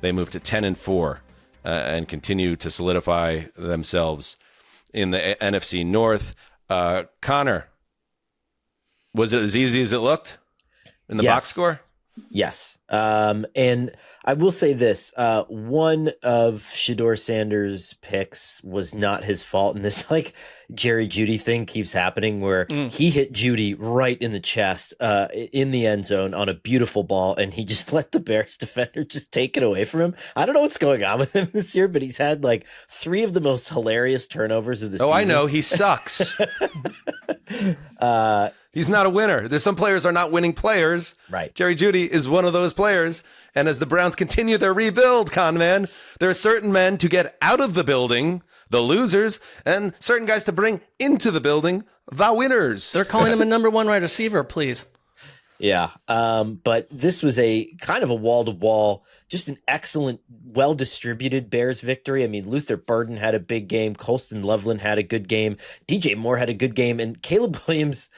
They moved to 10-4 and continue to solidify themselves in the NFC North. Connor, was it as easy as it looked in the box score? Yes. And I will say this, one of Shedeur Sanders' picks was not his fault. And this Jerry Jeudy thing keeps happening where he hit Jeudy right in the chest, in the end zone on a beautiful ball. And he just let the Bears defender just take it away from him. I don't know what's going on with him this year, but he's had 3 of the most hilarious turnovers of the season. Oh, I know. He sucks. He's not a winner. There's some players are not winning players. Right. Jerry Jeudy is one of those players. And as the Browns continue their rebuild, Conman, there are certain men to get out of the building the losers, and certain guys to bring into the building, the winners. They're calling him a number one wide receiver, please. Yeah. But this was a kind of a wall-to-wall, just an excellent, well-distributed Bears victory. I mean, Luther Burden had a big game. Colston Loveland had a good game. DJ Moore had a good game. And Caleb Williams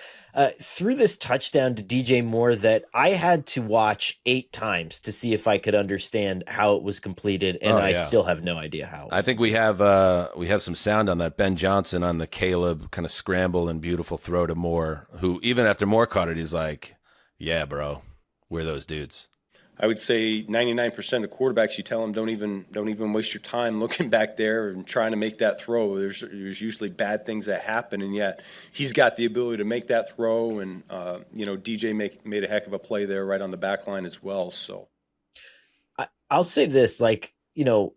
threw this touchdown to DJ Moore that I had to watch 8 times to see if I could understand how it was completed. And I still have no idea how. I think we have some sound on that. Ben Johnson on the Caleb kind of scramble and beautiful throw to Moore, who even after Moore caught it, he's like, yeah, bro, we're those dudes. I would say 99% of quarterbacks, you tell them don't even waste your time looking back there and trying to make that throw. There's usually bad things that happen, and yet he's got the ability to make that throw. And DJ made a heck of a play there right on the back line as well. So I'll say this, Shedeur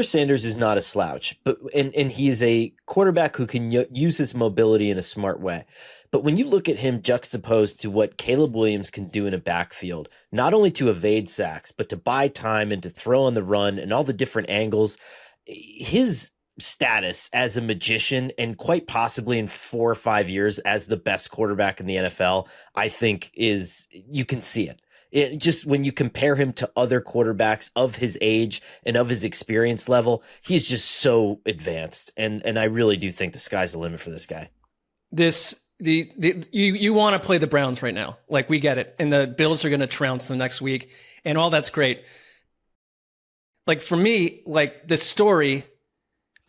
Sanders is not a slouch, but and he is a quarterback who can use his mobility in a smart way. But when you look at him juxtaposed to what Caleb Williams can do in a backfield, not only to evade sacks, but to buy time and to throw on the run and all the different angles, his status as a magician and quite possibly in 4 or 5 years as the best quarterback in the NFL, I think you can see it. It just when you compare him to other quarterbacks of his age and of his experience level, he's just so advanced. And I really do think the sky's the limit for this guy. You want to play the Browns right now. Like, we get it. And the Bills are going to trounce them next week. And all that's great. Like, for me, the story,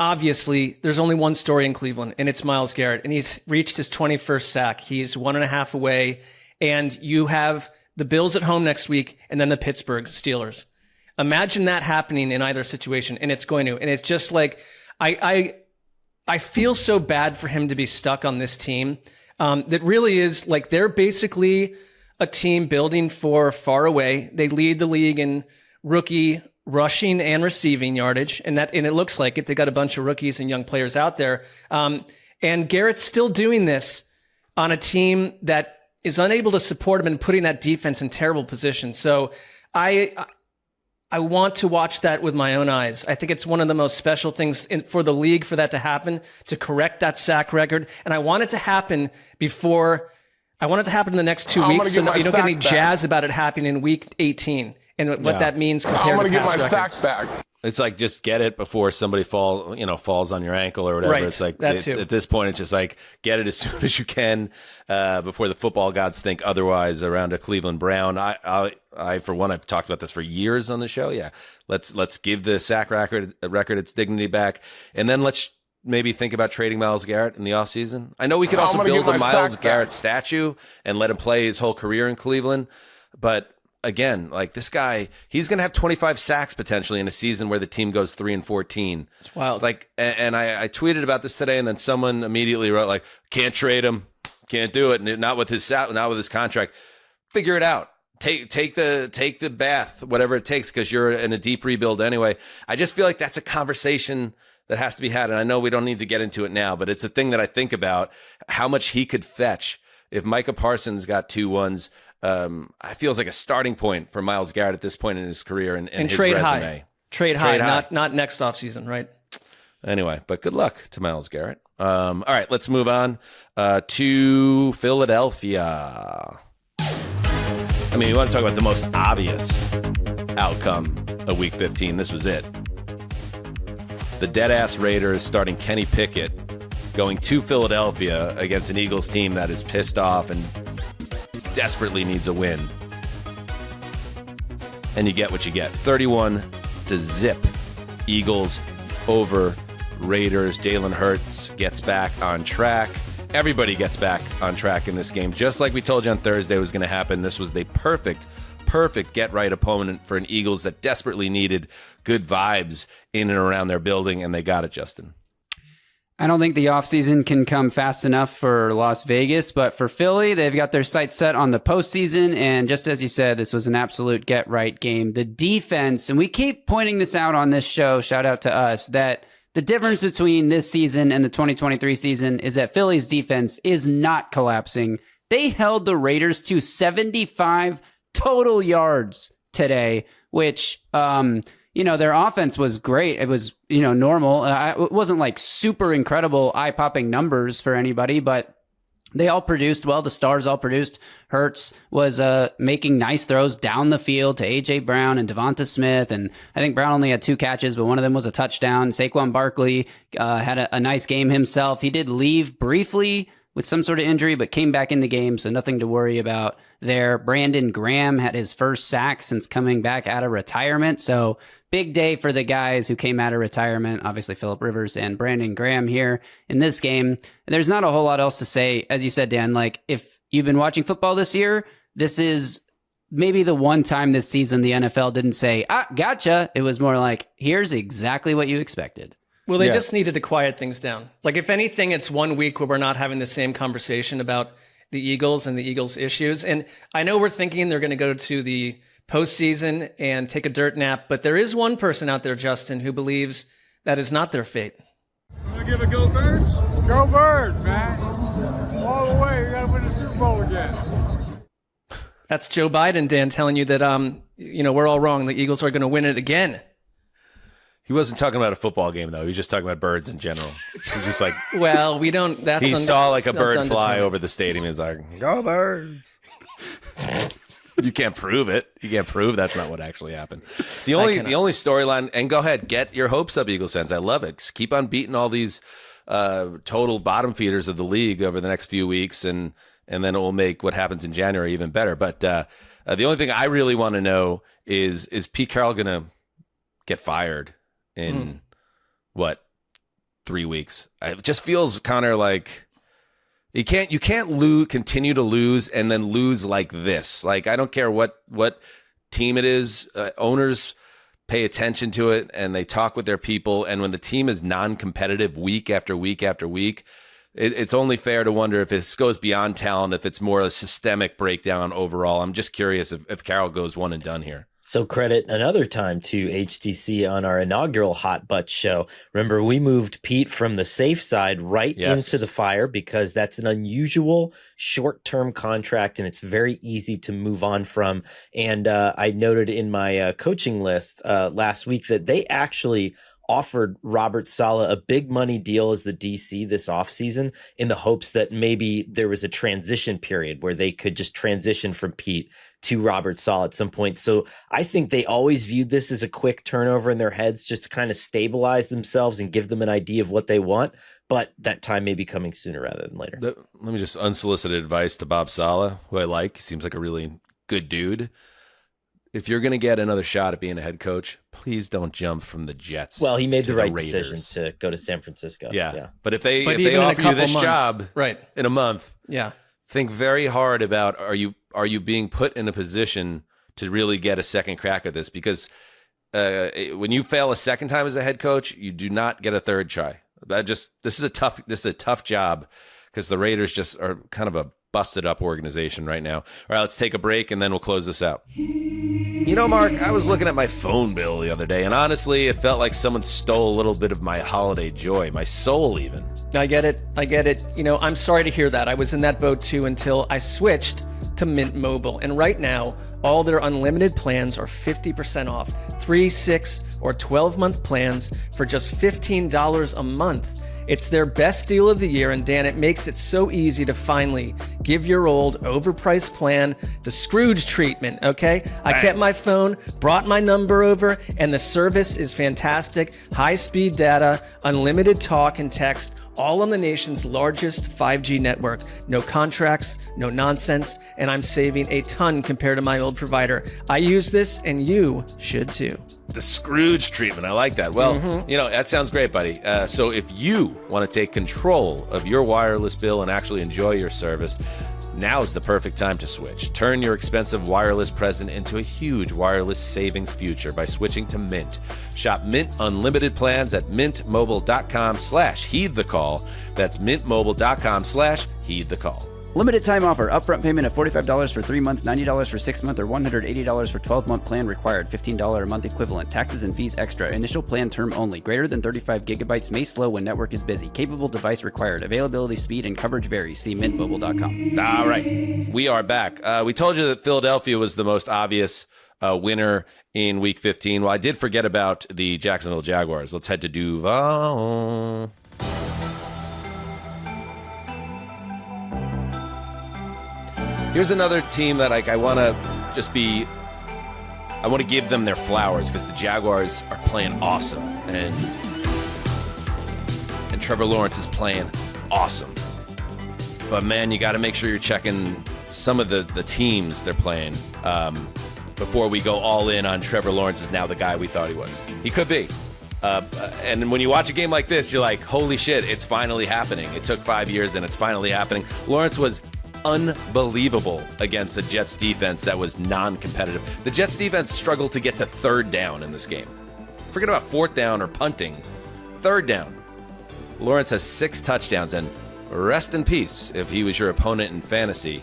obviously, there's only one story in Cleveland, and it's Myles Garrett. And he's reached his 21st sack. He's 1.5 away. And you have the Bills at home next week, and then the Pittsburgh Steelers. Imagine that happening in either situation, and it's going to. And it's just like, I feel so bad for him to be stuck on this team. That really is they're basically a team building for far away. They lead the league in rookie rushing and receiving yardage, and it looks like it. They got a bunch of rookies and young players out there. And Garrett's still doing this on a team that is unable to support him and putting that defense in terrible position. So I want to watch that with my own eyes. I think it's one of the most special things for the league for that to happen, to correct that sack record. And I want it to happen in the next 2 weeks, so you don't get any jazz about it happening in week 18 and what that means compared to past records. I'm going to get my sack back. It's like, just get it before somebody falls on your ankle or whatever. Right. It's like, at this point, it's just like, get it as soon as you can before the football gods think otherwise around a Cleveland Brown. I for one, I've talked about this for years on the show. Yeah, let's give the sack record its dignity back, and then let's maybe think about trading Myles Garrett in the offseason. I know we could also build a Myles Garrett statue and let him play his whole career in Cleveland, but again, this guy, he's going to have 25 sacks potentially in a season where the team goes 3-14. It's wild. And I tweeted about this today, and then someone immediately wrote can't trade him, can't do it, not with his contract. Figure it out. Take the bath, whatever it takes, because you're in a deep rebuild anyway. I just feel like that's a conversation that has to be had, and I know we don't need to get into it now, but it's a thing that I think about, how much he could fetch if Micah Parsons got 2-1s. I feel it's like a starting point for Myles Garrett at this point in his career and his trade resume. High. Trade high, not next offseason, right? Anyway, but good luck to Myles Garrett. All right, let's move on to Philadelphia. I mean, you want to talk about the most obvious outcome of Week 15. This was it. The dead-ass Raiders starting Kenny Pickett going to Philadelphia against an Eagles team that is pissed off and desperately needs a win. And you get what you get. 31-0. Eagles over Raiders. Jalen Hurts gets back on track. Everybody gets back on track in this game. Just like we told you on Thursday was going to happen. This was the perfect get-right opponent for an Eagles that desperately needed good vibes in and around their building, and they got it, Justin. I don't think the offseason can come fast enough for Las Vegas, but for Philly, they've got their sights set on the postseason, and just as you said, this was an absolute get-right game. The defense, and we keep pointing this out on this show, shout out to us, that the difference between this season and the 2023 season is that Philly's defense is not collapsing. They held the Raiders to 75 total yards today, which their offense was great. It was, normal. It wasn't like super incredible eye-popping numbers for anybody, but they all produced well. The stars all produced. Hurts was making nice throws down the field to A.J. Brown and Devonta Smith. And I think Brown only had 2 catches, but one of them was a touchdown. Saquon Barkley had a nice game himself. He did leave briefly with some sort of injury, but came back in the game, so nothing to worry about there. Brandon Graham had his first sack since coming back out of retirement. So big day for the guys who came out of retirement. Obviously, Phillip Rivers and Brandon Graham here in this game. There's not a whole lot else to say. As you said, Dan, like if you've been watching football this year, this is maybe the one time this season the NFL didn't say, gotcha. It was more like, here's exactly what you expected. Well, they just needed to quiet things down. Like, if anything, it's 1 week where we're not having the same conversation about the Eagles and the Eagles' issues. And I know we're thinking they're going to go to the postseason and take a dirt nap, but there is one person out there, Justin, who believes that is not their fate. Want to give it go Birds? Go Birds, man. All the way. You got to win the Super Bowl again. That's Joe Biden, Dan, telling you that, we're all wrong. The Eagles are going to win it again. He wasn't talking about a football game, though. He was just talking about birds in general. He's just like, well, we don't. That's he saw like a bird fly over the stadium. He's like, go Birds. You can't prove it. You can't prove that's not what actually happened. The only storyline, and go ahead, get your hopes up, Eagles fans. I love it. Just keep on beating all these total bottom feeders of the league over the next few weeks, and then it will make what happens in January even better. But the only thing I really want to know is Pete Carroll going to get fired in 3 weeks? It just feels, Connor, like you can't continue to lose and then lose like this. Like, I don't care what team it is. Owners pay attention to it and they talk with their people. And when the team is non-competitive week after week after week, it's only fair to wonder if this goes beyond talent, if it's more a systemic breakdown overall. I'm just curious if Carroll goes one and done here. So credit another time to HTC on our inaugural Hot Butt show. Remember, we moved Pete from the safe side right into the fire because that's an unusual short-term contract and it's very easy to move on from. And I noted in my coaching list last week that they actually offered Robert Saleh a big money deal as the DC this offseason in the hopes that maybe there was a transition period where they could just transition from Pete to Robert Saleh at some point. So I think they always viewed this as a quick turnover in their heads just to kind of stabilize themselves and give them an idea of what they want. But that time may be coming sooner rather than later. Let me just unsolicited advice to Bob Saleh, who I like. He seems like a really good dude. If you're going to get another shot at being a head coach, please don't jump from the Jets. Well, he made the right decision to go to San Francisco. Yeah. But if they offer you this job in a month, think very hard about are you being put in a position to really get a second crack at this? Because when you fail a second time as a head coach, you do not get a third try. This is a tough job because the Raiders just are kind of a busted up organization right now. All right, let's take a break and then we'll close this out. You know, Mark, I was looking at my phone bill the other day, and honestly, it felt like someone stole a little bit of my holiday joy, my soul even. I get it. I'm sorry to hear that. I was in that boat too until I switched to Mint Mobile. And right now, all their unlimited plans are 50% off. 3, 6, or 12-month plans for just $15 a month. It's their best deal of the year, and Dan, it makes it so easy to finally give your old overpriced plan the Scrooge treatment, okay? I kept my phone, brought my number over, and the service is fantastic. High-speed data, unlimited talk and text, all on the nation's largest 5G network. No contracts, no nonsense, and I'm saving a ton compared to my old provider. I use this, and you should too. The Scrooge treatment. I like that. Well, that sounds great, buddy. So if you want to take control of your wireless bill and actually enjoy your service, now is the perfect time to switch. Turn your expensive wireless present into a huge wireless savings future by switching to Mint. Shop Mint Unlimited plans at mintmobile.com/heed the call. That's mintmobile.com/heed the call. Limited time offer. Upfront payment of $45 for 3 months, $90 for 6 months, or $180 for 12-month plan required. $15 a month equivalent. Taxes and fees extra. Initial plan term only. Greater than 35 gigabytes may slow when network is busy. Capable device required. Availability, speed, and coverage varies. See mintmobile.com. All right. We are back. We told you that Philadelphia was the most obvious winner in Week 15. Well, I did forget about the Jacksonville Jaguars. Let's head to Duval. Here's another team that I want to give them their flowers because the Jaguars are playing awesome and Trevor Lawrence is playing awesome. But man, you got to make sure you're checking some of the teams they're playing before we go all in on Trevor Lawrence is now the guy we thought he was. He could be. And when you watch a game like this, you're like, holy shit, it's finally happening. It took 5 years and it's finally happening. Lawrence was unbelievable against a Jets defense that was non-competitive. The Jets defense struggled to get to third down in this game. Forget about fourth down or punting. Third down. Lawrence has 6 touchdowns, and rest in peace if he was your opponent in fantasy.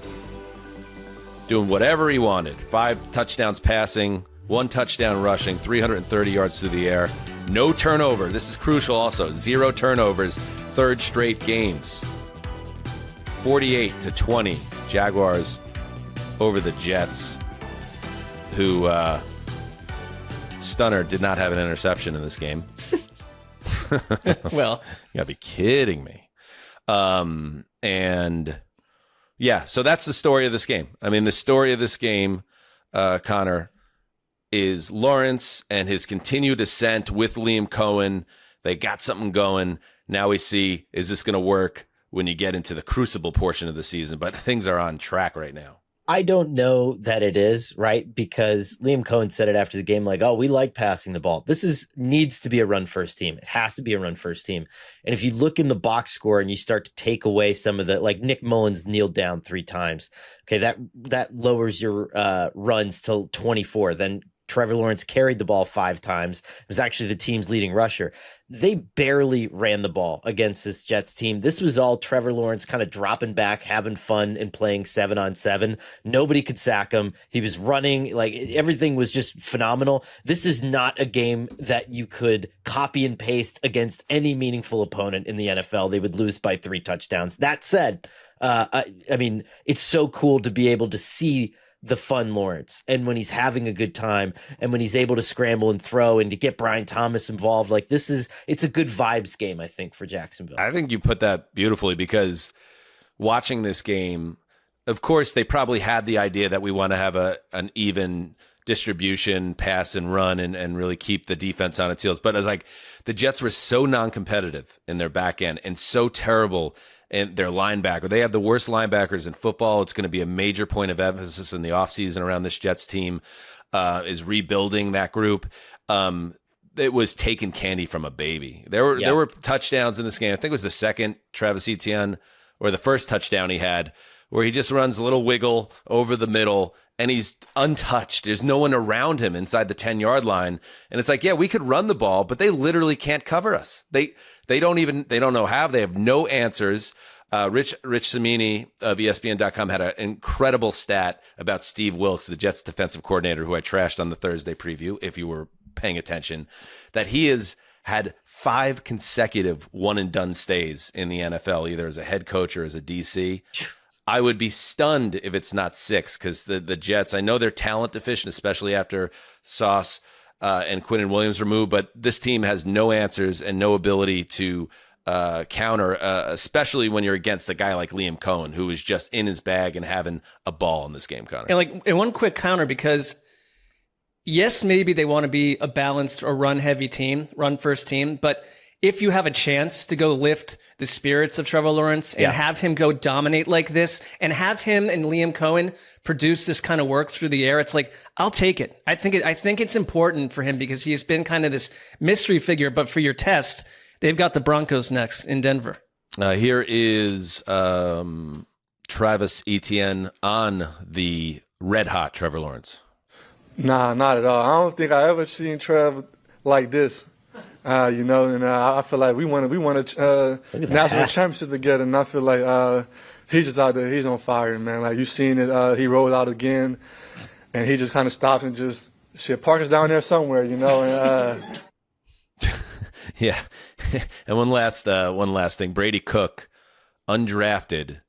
Doing whatever he wanted. 5 touchdowns passing, 1 touchdown rushing, 330 yards through the air. No turnover. This is crucial also. 0 turnovers, 3rd straight games. 48-20, Jaguars over the Jets, who, Stunner did not have an interception in this game. Well, you gotta be kidding me. And yeah, so that's the story of this game. I mean, the story of this game, Connor, is Lawrence and his continued ascent with Liam Cohen. They got something going. Now we see, is this going to work when you get into the crucible portion of the season? But things are on track right now. I don't know that it is, right? Because Liam Cohen said it after the game, like, oh, we like passing the ball. This needs to be a run-first team. It has to be a run-first team. And if you look in the box score and you start to take away some of the, like Nick Mullins kneeled down 3 times, okay, that lowers your runs to 24. Then Trevor Lawrence carried the ball 5 times. It was actually the team's leading rusher. They barely ran the ball against this Jets team. This was all Trevor Lawrence kind of dropping back, having fun, and playing 7-on-7. Nobody could sack him. He was running. Like, everything was just phenomenal. This is not a game that you could copy and paste against any meaningful opponent in the NFL. They would lose by 3 touchdowns. That said, I mean, it's so cool to be able to see the fun Lawrence, and when he's having a good time, and when he's able to scramble and throw, and to get Brian Thomas involved, like it's a good vibes game, I think, for Jacksonville. I think you put that beautifully, because watching this game, of course, they probably had the idea that we want to have an even distribution, pass and run, and really keep the defense on its heels. But as like the Jets were so non-competitive in their back end and so terrible and their linebacker. They have the worst linebackers in football. It's going to be a major point of emphasis in the offseason around this Jets team, is rebuilding that group. It was taking candy from a baby. There were touchdowns in this game. I think it was the second Travis Etienne, or the first touchdown he had, where he just runs a little wiggle over the middle and he's untouched. There's no one around him inside the 10-yard line. And it's like, yeah, we could run the ball, but they literally can't cover us. They don't know how. They have no answers. Rich Cimini of ESPN.com had an incredible stat about Steve Wilks, the Jets defensive coordinator, who I trashed on the Thursday preview, if you were paying attention, that he has had 5 consecutive one-and-done stays in the NFL, either as a head coach or as a DC. I would be stunned if it's not 6, because the Jets, I know they're talent deficient, especially after Sauce and Quinnen Williams removed, but this team has no answers and no ability to counter, especially when you're against a guy like Liam Cohen, who is just in his bag and having a ball in this game, Connor. And one quick counter, because yes, maybe they want to be a balanced or run-heavy team, run-first team, but if you have a chance to go lift the spirits of Trevor Lawrence and have him go dominate like this, and have him and Liam Cohen produce this kind of work through the air, it's like, I'll take it. I think it's important for him, because he's been kind of this mystery figure. But for your test, they've got the Broncos next in Denver. Here is Travis Etienne on the red-hot Trevor Lawrence. Nah, not at all. I don't think I ever seen Trev like this. And I feel like we won a national championship together, and I feel like he's just out there. He's on fire, man. Like, you've seen it. He rolled out again, and he just kind of stopped and just park us down there somewhere, And yeah. And one last thing. Brady Cook, undrafted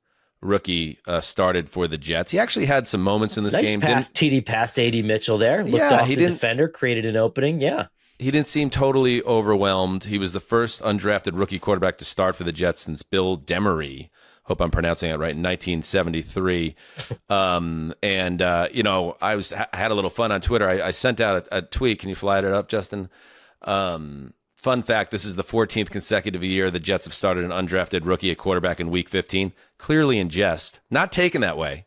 rookie, started for the Jets. He actually had some moments in this game. TD past A.D. Mitchell there. Looked off the defender, created an opening. Yeah. He didn't seem totally overwhelmed. He was the first undrafted rookie quarterback to start for the Jets since Bill Demery. Hope I'm pronouncing it right. In 1973. I had a little fun on Twitter. I sent out a tweet. Can you fly it up, Justin? Fun fact, this is the 14th consecutive year the Jets have started an undrafted rookie at quarterback in Week 15. Clearly in jest. Not taken that way.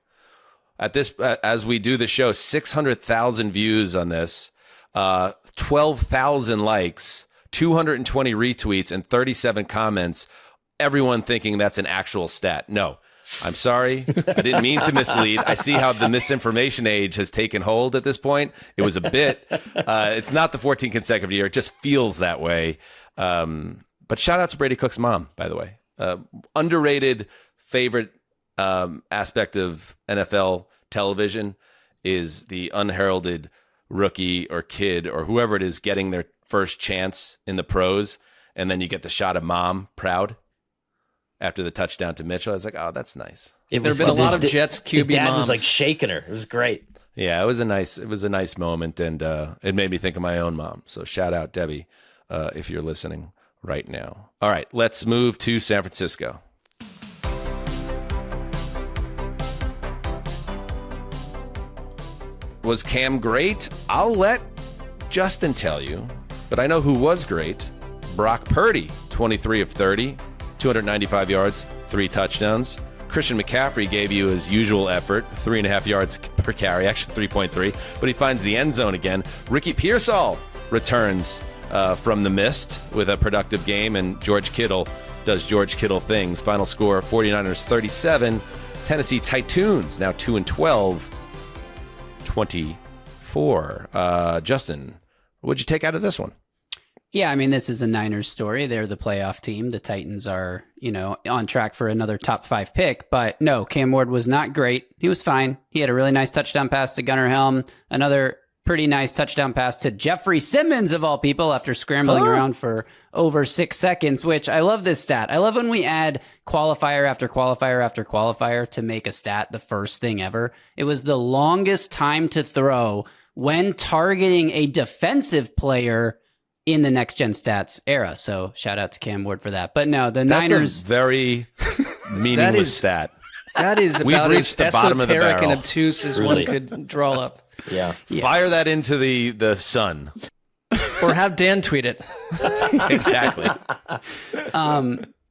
As we do the show, 600,000 views on this, 12,000 likes, 220 retweets, and 37 comments. Everyone thinking that's an actual stat. No, I'm sorry. I didn't mean to mislead. I see how the misinformation age has taken hold at this point. It was a bit. It's not the 14th consecutive year. It just feels that way. But shout out to Brady Cook's mom, by the way. Underrated favorite aspect of NFL television is the unheralded rookie or kid or whoever it is getting their first chance in the pros. And then you get the shot of mom proud after the touchdown to Mitchell. I was like, oh, that's nice. There have been a lot of Jets QB dad moms. was like shaking her. It was great. Yeah, it was a nice moment, and it made me think of my own mom. So shout out, Debbie, if you're listening right now. All right, let's move to San Francisco. Was Cam great? I'll let Justin tell you, but I know who was great. Brock Purdy, 23 of 30. 295 yards, 3 touchdowns. Christian McCaffrey gave you his usual effort, 3.5 yards per carry, actually 3.3, but he finds the end zone again. Ricky Pearsall returns from the mist with a productive game, and George Kittle does George Kittle things. Final score, 49ers 37, Tennessee Titans now 2-12, 24. Justin, what'd you take out of this one? Yeah, I mean, this is a Niners story. They're the playoff team. The Titans are, on track for another top 5 pick. But no, Cam Ward was not great. He was fine. He had a really nice touchdown pass to Gunnar Helm. Another pretty nice touchdown pass to Jeffrey Simmons, of all people, after scrambling around for over 6 seconds, which I love this stat. I love when we add qualifier after qualifier after qualifier to make a stat the first thing ever. It was the longest time to throw when targeting a defensive player in the next gen stats era. So shout out to Cam Ward for that. But no, the Niners. That's a very meaningless stat. That is about as esoteric and obtuse as one could draw up. Yeah. Yes. Fire that into the sun. Or have Dan tweet it. Exactly.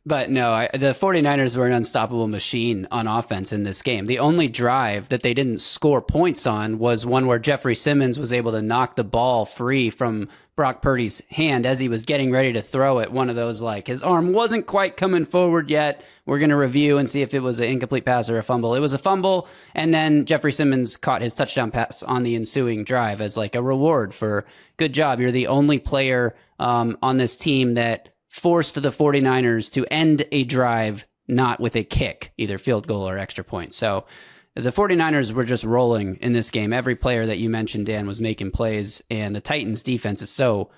But no, the 49ers were an unstoppable machine on offense in this game. The only drive that they didn't score points on was one where Jeffrey Simmons was able to knock the ball free from Brock Purdy's hand as he was getting ready to throw it. One of those, like, his arm wasn't quite coming forward yet. We're going to review and see if it was an incomplete pass or a fumble. It was a fumble, and then Jeffrey Simmons caught his touchdown pass on the ensuing drive as like a reward for good job. You're the only player on this team that forced the 49ers to end a drive not with a kick, either field goal or extra point. So the 49ers were just rolling in this game. Every player that you mentioned, Dan, was making plays, and the Titans defense is there's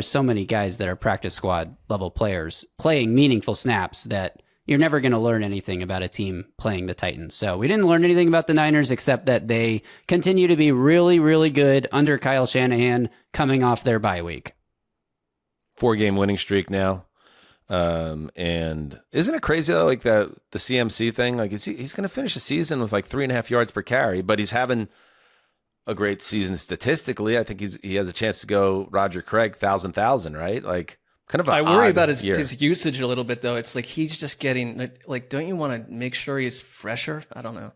so many guys that are practice squad level players playing meaningful snaps that you're never going to learn anything about a team playing the Titans. So we didn't learn anything about the Niners except that they continue to be really, really good under Kyle Shanahan coming off their bye week. 4-game winning streak now. And isn't it crazy though, like the CMC thing? Like he's going to finish the season with like 3.5 yards per carry, but he's having a great season statistically. I think he has a chance to go Roger Craig 1,000, right? Like kind of. I worry about his usage a little bit though. It's like he's just getting like. Don't you want to make sure he's fresher? I don't know.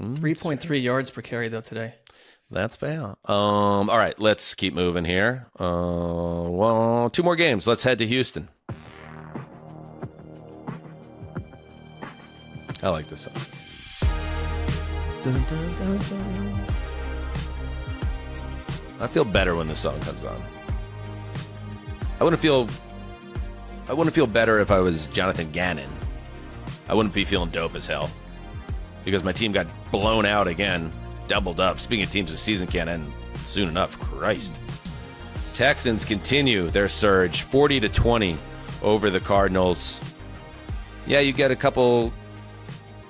3.3 yards per carry though today. That's fair. All right, let's keep moving here. 2 more games. Let's head to Houston. I like this song. Dun, dun, dun, dun. I feel better when the song comes on. I wouldn't feel better if I was Jonathan Gannon. I wouldn't be feeling dope as hell because my team got blown out again, doubled up. Speaking of teams, the season can't end soon enough. Christ. Texans continue their surge, 40-20 over the Cardinals. Yeah, you get a couple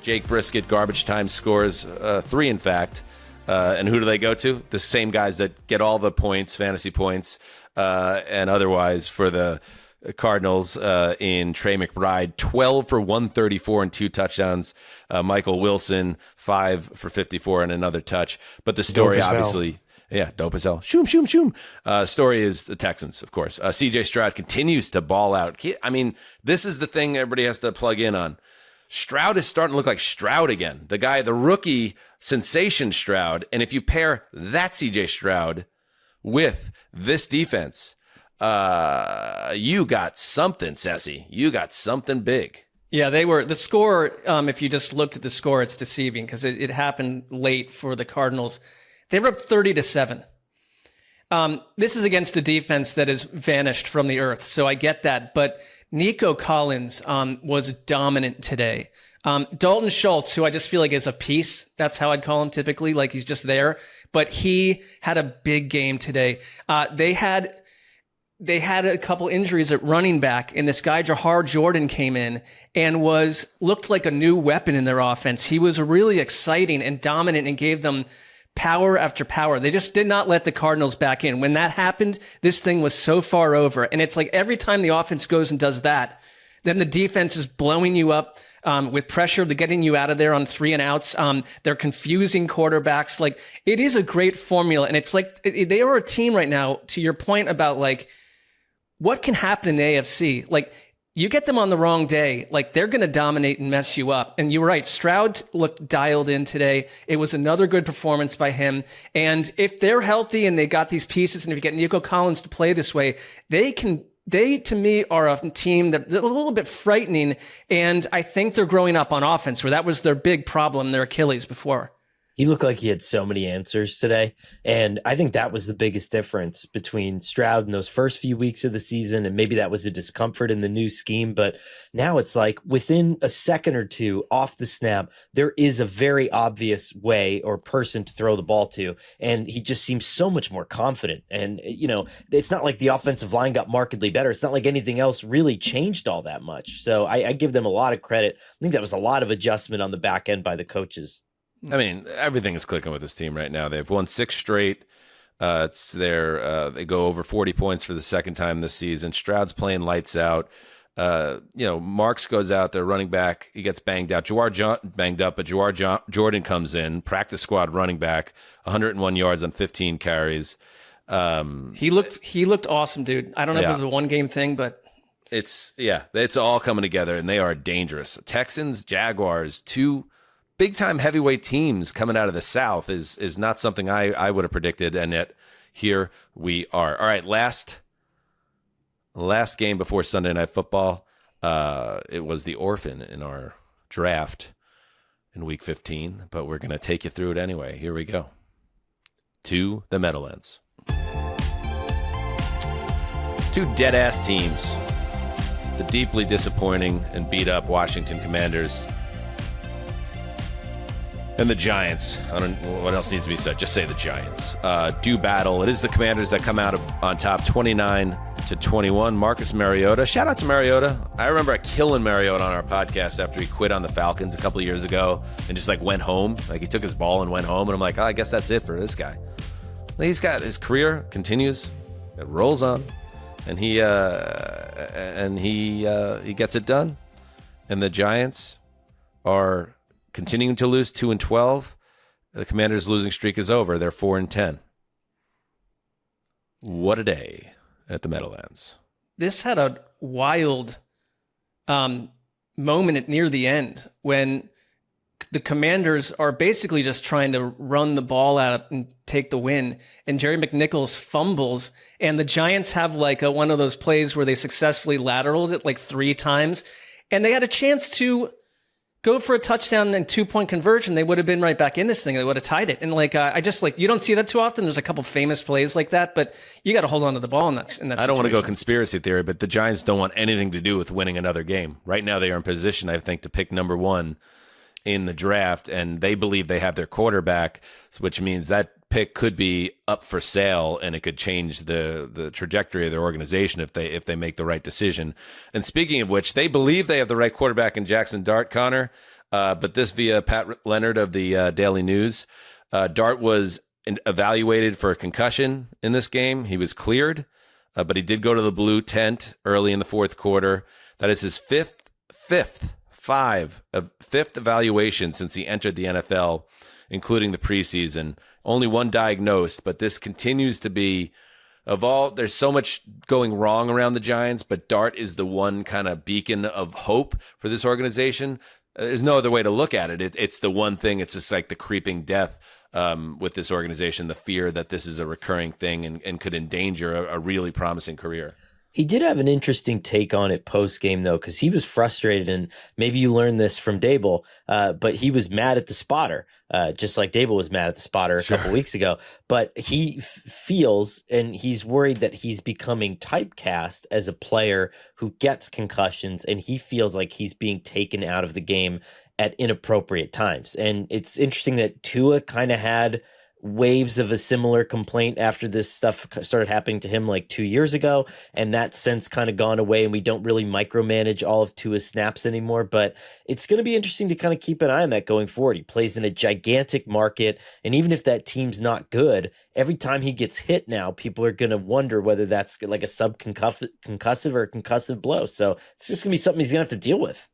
Jake Brisket garbage time scores, 3 in fact. And who do they go to? The same guys that get all the points, fantasy points, and otherwise for the Cardinals in Trey McBride, 12 for 134 and 2 touchdowns. Michael Wilson, 5 for 54 and another touch. But the story, obviously, dope as hell. Shoom, shoom, shoom. Story is the Texans, of course. C.J. Stroud continues to ball out. I mean, this is the thing everybody has to plug in on. Stroud is starting to look like Stroud again. The rookie sensation Stroud. And if you pair that C.J. Stroud with this defense, you got something, Sessy. You got something big. Yeah, the score, if you just looked at the score, it's deceiving because it happened late for the Cardinals. They were up 30-7. This is against a defense that has vanished from the earth, so I get that. But Nico Collins was dominant today. Dalton Schultz, who I just feel like is a piece, that's how I'd call him typically, like he's just there. But he had a big game today. They had a couple injuries at running back, and this guy, Jahar Jordan, came in and looked like a new weapon in their offense. He was really exciting and dominant and gave them power after power. They just did not let the Cardinals back in. When that happened, this thing was so far over. And it's like every time the offense goes and does that, then the defense is blowing you up with pressure. They're getting you out of there on 3 and outs. They're confusing quarterbacks. Like, it is a great formula. And it's like they are a team right now, to your point about like, what can happen in the AFC? Like, you get them on the wrong day, like they're going to dominate and mess you up. And you're right. Stroud looked dialed in today. It was another good performance by him. And if they're healthy and they got these pieces, and if you get Nico Collins to play this way, they to me are a team that's a little bit frightening. And I think they're growing up on offense, where that was their big problem, their Achilles before. He looked like he had so many answers today. And I think that was the biggest difference between Stroud in those first few weeks of the season. And maybe that was a discomfort in the new scheme. But now it's like within a second or two off the snap, there is a very obvious way or person to throw the ball to. And he just seems so much more confident. And, you know, it's not like the offensive line got markedly better. It's not like anything else really changed all that much. So I give them a lot of credit. I think that was a lot of adjustment on the back end by the coaches. I mean, everything is clicking with this team right now. They've won 6 straight. They go over 40 points for the second time this season. Stroud's playing lights out. Marks goes out there, running back. He gets banged out. Banged up, but Jawar Jordan comes in, practice squad running back, 101 yards on 15 carries. He looked awesome, dude. I don't know if it was a one-game thing, but it's all coming together, and they are dangerous. Texans, Jaguars, 2 big-time heavyweight teams coming out of the South is not something I would have predicted, and yet here we are. All right, last game before Sunday Night Football, it was the orphan in our draft in Week 15, but we're going to take you through it anyway. Here we go. To the Meadowlands. 2 dead-ass teams. The deeply disappointing and beat-up Washington Commanders and the Giants. I don't know what else needs to be said. Just say the Giants. Do battle. It is the Commanders that come out on top 29-21. Marcus Mariota. Shout out to Mariota. I remember killing Mariota on our podcast after he quit on the Falcons a couple of years ago and just like went home. Like he took his ball and went home. And I'm like, I guess that's it for this guy. He's got his career continues. It rolls on. And he gets it done. And the Giants are continuing to lose 2-12. The Commanders' losing streak is over. They're 4-10. What a day at the Meadowlands. This had a wild moment near the end when the Commanders are basically just trying to run the ball out and take the win. And Jerry McNichols fumbles. And the Giants have like one of those plays where they successfully lateraled it like 3 times. And they had a chance to go for a touchdown and 2-point conversion, they would have been right back in this thing. They would have tied it. And you don't see that too often. There's a couple famous plays like that, but you got to hold on to the ball in that I don't want to go conspiracy theory, but the Giants don't want anything to do with winning another game. Right now, they are in position, I think, to pick number 1 in the draft, and they believe they have their quarterback, which means that pick could be up for sale, and it could change the trajectory of their organization if they make the right decision. And speaking of which, they believe they have the right quarterback in Jackson Dart, Connor, but this via Pat Leonard of the Daily News. Dart was evaluated for a concussion in this game. He was cleared, but he did go to the blue tent early in the fourth quarter. That is his fifth evaluation since he entered the NFL, including the preseason. Only one diagnosed, but this continues to be, there's so much going wrong around the Giants, but Dart is the one kind of beacon of hope for this organization. There's no other way to look at it. It's the one thing. It's just like the creeping death with this organization, the fear that this is a recurring thing and could endanger a really promising career. He did have an interesting take on it post-game, though, because he was frustrated, and maybe you learned this from Dable, but he was mad at the spotter, just like Dable was mad at the spotter a couple weeks ago. But he feels, and he's worried that he's becoming typecast as a player who gets concussions, and he feels like he's being taken out of the game at inappropriate times. And it's interesting that Tua kind of had waves of a similar complaint after this stuff started happening to him like 2 years ago, and that since kind of gone away, and we don't really micromanage all of Tua's snaps anymore. But it's going to be interesting to kind of keep an eye on that going forward. He plays in a gigantic market, and even if that team's not good, every time he gets hit now, people are going to wonder whether that's like a subconcussive or a concussive blow. So it's just going to be something he's going to have to deal with.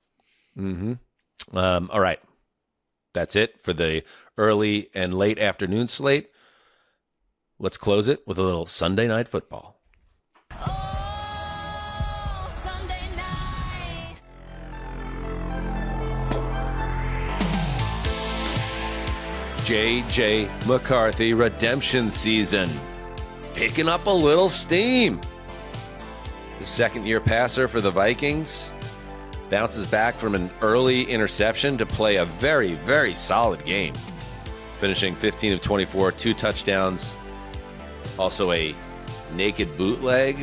All right. That's it for the early and late afternoon slate. Let's close it with a little Sunday Night Football. J.J. McCarthy redemption season picking up a little steam. The second-year passer for the Vikings bounces back from an early interception to play a very, very solid game, finishing 15 of 24, 2 touchdowns. Also a naked bootleg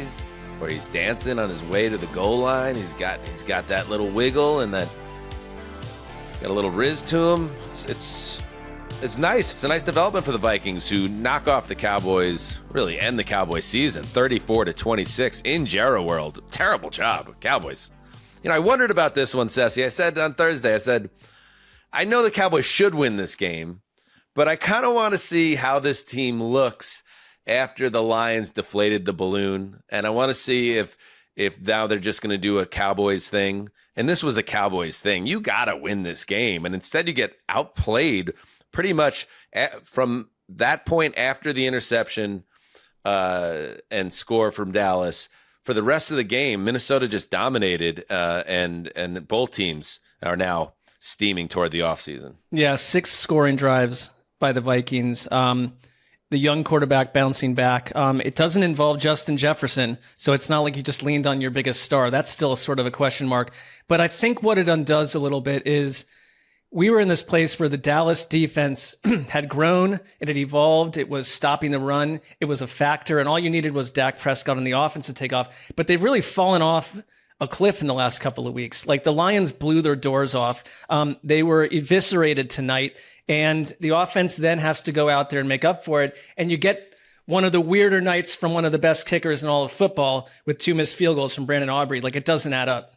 where he's dancing on his way to the goal line. He's got that little wiggle and that got a little riz to him. It's nice. It's a nice development for the Vikings, who knock off the Cowboys, really end the Cowboys season 34-26 in Jerry World. Terrible job, Cowboys. I wondered about this one, Sessy. I said on Thursday, I know the Cowboys should win this game, but I kind of want to see how this team looks after the Lions deflated the balloon. And I want to see if now they're just going to do a Cowboys thing. And this was a Cowboys thing. You got to win this game. And instead you get outplayed pretty much from that point after the interception and score from Dallas. For the rest of the game, Minnesota just dominated, and both teams are now steaming toward the offseason. Yeah, 6 scoring drives by the Vikings. The young quarterback bouncing back. It doesn't involve Justin Jefferson, so it's not like you just leaned on your biggest star. That's still sort of a question mark. But I think what it undoes a little bit is we were in this place where the Dallas defense had grown, it had evolved, it was stopping the run, it was a factor, and all you needed was Dak Prescott on the offense to take off. But they've really fallen off a cliff in the last couple of weeks. Like, the Lions blew their doors off. They were eviscerated tonight, and the offense then has to go out there and make up for it. And you get one of the weirder nights from one of the best kickers in all of football with 2 missed field goals from Brandon Aubrey. Like, it doesn't add up.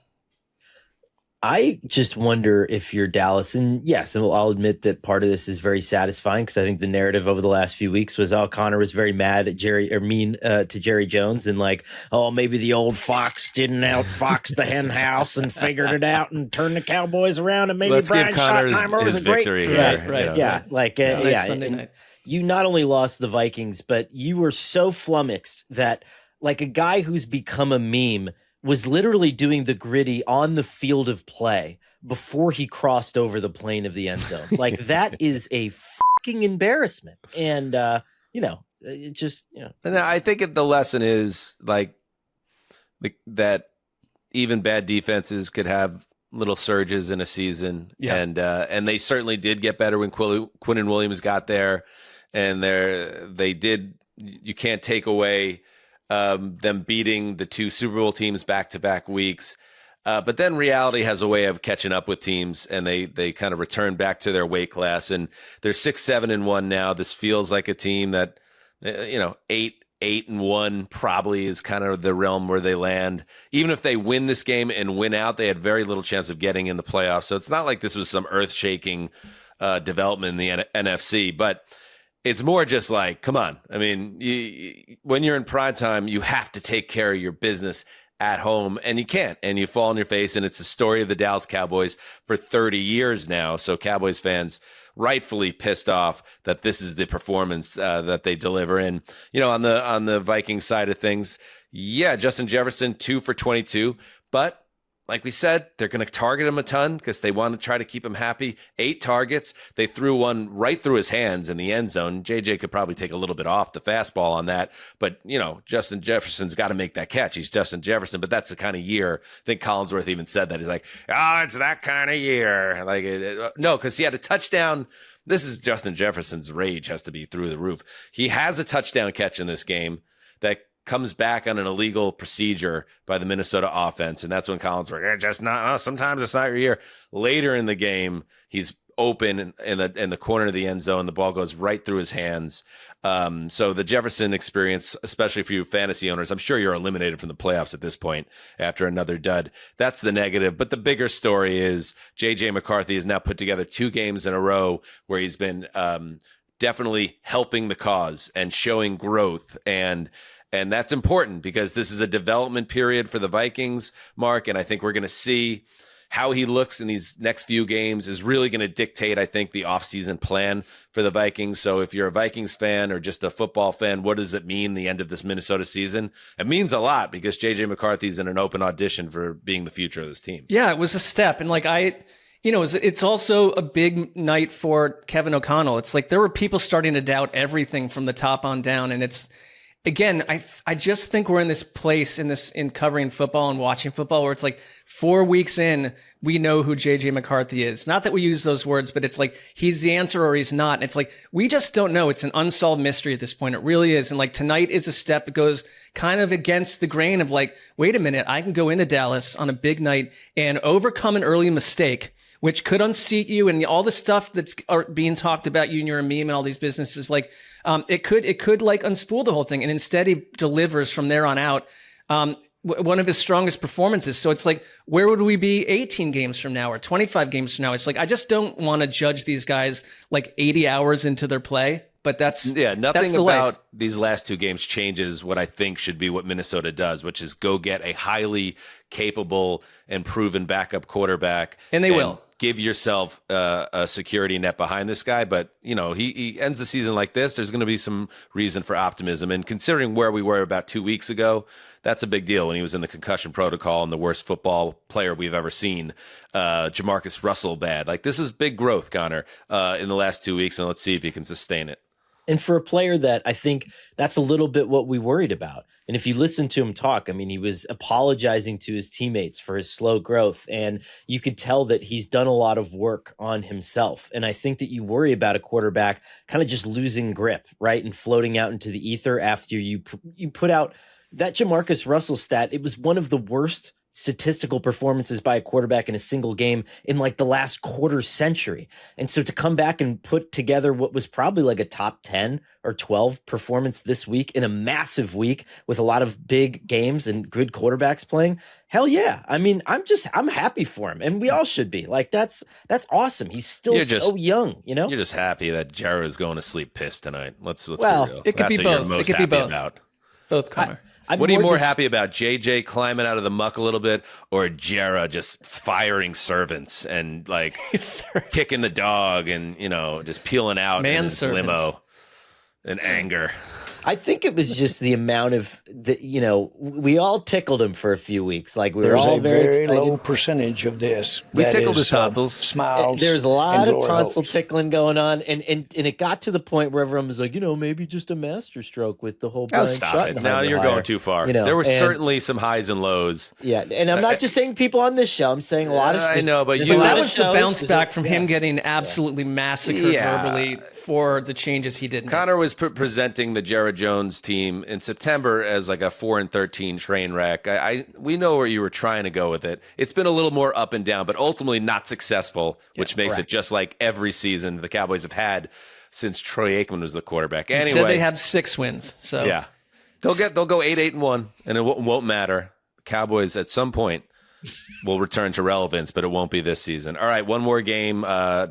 I just wonder if you're Dallas, and yes, I'll admit that part of this is very satisfying because I think the narrative over the last few weeks was, Connor was very mad at mean to Jerry Jones, and like, maybe the old fox didn't outfox the hen house and figured it out and turned the Cowboys around, and maybe let's Brian give Connor Schottenheimer his victory here. Right. Sunday night. You not only lost the Vikings, but you were so flummoxed that, like, a guy who's become a meme was literally doing the gritty on the field of play before he crossed over the plane of the end zone. Like, that is a fucking embarrassment. And, it just, And I think the lesson is, like, that even bad defenses could have little surges in a season, and they certainly did get better when Quinnen Williams got there, and they did. You can't take away them beating the 2 Super Bowl teams back-to-back weeks. But then reality has a way of catching up with teams, and they kind of return back to their weight class. And they're 6-7-1 now. This feels like a team that, 8-1 probably is kind of the realm where they land. Even if they win this game and win out, they had very little chance of getting in the playoffs. So it's not like this was some earth-shaking development in the NFC, but it's more just like, come on. I mean, when you're in prime time, you have to take care of your business at home, and you can't, and you fall on your face. And it's the story of the Dallas Cowboys for 30 years now. So Cowboys fans rightfully pissed off that this is the performance that they deliver. And, on the Vikings side of things, Justin Jefferson, 2 for 22, but like we said, they're going to target him a ton because they want to try to keep him happy. 8 targets. They threw one right through his hands in the end zone. JJ could probably take a little bit off the fastball on that. But, Justin Jefferson's got to make that catch. He's Justin Jefferson, but that's the kind of year. I think Collinsworth even said that. He's like, it's that kind of year. No, because he had a touchdown. This is Justin Jefferson's rage has to be through the roof. He has a touchdown catch in this game that comes back on an illegal procedure by the Minnesota offense, and that's when Collins were just not. Sometimes it's not your year. Later in the game, he's open in the corner of the end zone. The ball goes right through his hands. So the Jefferson experience, especially for you fantasy owners, I'm sure you're eliminated from the playoffs at this point after another dud. That's the negative. But the bigger story is J.J. McCarthy has now put together 2 games in a row where he's been definitely helping the cause and showing growth. And that's important because this is a development period for the Vikings, Mark, and I think we're going to see how he looks in these next few games is really going to dictate, I think, the offseason plan for the Vikings. So if you're a Vikings fan or just a football fan, what does it mean the end of this Minnesota season? It means a lot because J.J. McCarthy's in an open audition for being the future of this team. Yeah, it was a step. And it's also a big night for Kevin O'Connell. It's like there were people starting to doubt everything from the top on down, and it's, again, I just think we're in this place in covering football and watching football where it's like 4 weeks in, we know who JJ McCarthy is. Not that we use those words, but it's like he's the answer or he's not. And it's like we just don't know. It's an unsolved mystery at this point. It really is. And like tonight is a step that goes kind of against the grain of like, wait a minute, I can go into Dallas on a big night and overcome an early mistake, which could unseat you, and all the stuff that's being talked about you and you're a meme and all these businesses, like it could like unspool the whole thing. And instead he delivers from there on out one of his strongest performances. So it's like, where would we be 18 games from now or 25 games from now? It's like, I just don't want to judge these guys like 80 hours into their play. But nothing about life. These last 2 games changes what I think should be what Minnesota does, which is go get a highly capable and proven backup quarterback. And they will. Give yourself a security net behind this guy. But, he ends the season like this. There's going to be some reason for optimism. And considering where we were about 2 weeks ago, that's a big deal when he was in the concussion protocol and the worst football player we've ever seen, Jamarcus Russell bad. Like, this is big growth, Connor, in the last 2 weeks. And let's see if he can sustain it. And for a player that I think that's a little bit what we worried about. And if you listen to him talk, I mean, he was apologizing to his teammates for his slow growth. And you could tell that he's done a lot of work on himself. And I think that you worry about a quarterback kind of just losing grip, right? And floating out into the ether after you put out that Jamarcus Russell stat. It was one of the worst statistical performances by a quarterback in a single game in like the last quarter century. And so to come back and put together what was probably like a top 10 or 12 performance this week in a massive week with a lot of big games and good quarterbacks playing, hell yeah. I mean, I'm happy for him, and we all should be. Like, that's awesome. He's still so young, You're just happy that Jared is going to sleep pissed tonight. Let's be real. It could be both. It could be both. Both, Connor. What are you more happy about, JJ climbing out of the muck a little bit, or Jara just firing servants and like kicking the dog and just peeling out in his limo in anger? I think it was just the amount of we all tickled him for a few weeks. Like There's all a very excited. low percentage of this. We that tickled is, his tonsils. Smiles. There's a lot and of lower tonsil hopes. tickling going on, and it got to the point where everyone was like, maybe just a master stroke with the whole. Brian Stop it! Schottenheimer Now you're hire. going too far. You know, there were and- certainly some highs and lows. Yeah, and I'm not just saying people on this show. I'm saying a lot of. I know, but there's a you- lot That of was the shows- bounce back from him getting absolutely massacred verbally for the changes he did. Connor was presenting the Jared Jones team in September as like a 4-13 train wreck. We know where you were trying to go with it. It's been a little more up and down, but ultimately not successful, which makes it just like every season the Cowboys have had since Troy Aikman was the quarterback. Anyway, He said they have 6 wins. So yeah, they'll go 8-1, and it won't matter. Cowboys at some point will return to relevance, but it won't be this season. All right, one more game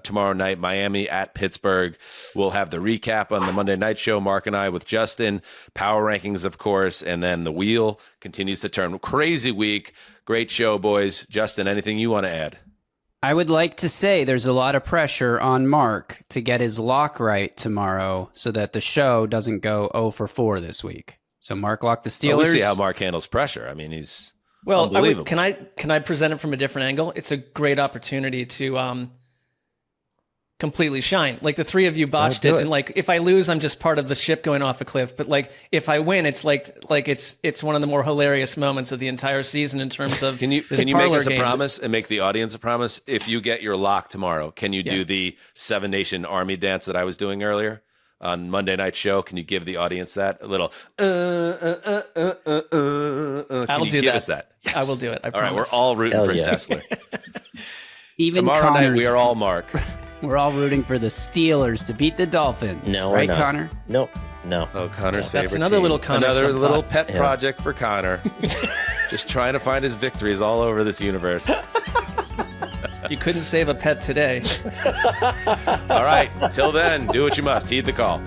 tomorrow night, Miami at Pittsburgh. We'll have the recap on the Monday night show, Mark and I with Justin, power rankings, of course, and then the wheel continues to turn. Crazy week. Great show, boys. Justin, anything you want to add? I would like to say there's a lot of pressure on Mark to get his lock right tomorrow so that the show doesn't go 0 for 4 this week. So Mark locked the Steelers. Well, we see how Mark handles pressure. I mean, he's Well, unbelievable. can I present it from a different angle? It's a great opportunity to completely shine. Like the three of you botched it, and like if I lose, I'm just part of the ship going off a cliff. But like if I win, it's like it's one of the more hilarious moments of the entire season in terms of Can you this make parlor us a game. promise and make the audience a promise? If you get your lock tomorrow, can you do the Seven Nation Army dance that I was doing earlier on Monday night show? Can you give the audience that a little? I'll Can you do give that. us that? Yes. I will do it. I all right, promise. we're all rooting Hell for yeah. Sessler. Even Tomorrow night Connor's- we are all Mark. We're all rooting for the Steelers to beat the Dolphins. No, we're right, not. Connor? No. Oh, Connor's favorite. That's another team. little Connor Another subplot. little pet Yeah. project for Connor. Just trying to find his victories all over this universe. You couldn't save a pet today. All right. Until then, do what you must. Heed the call.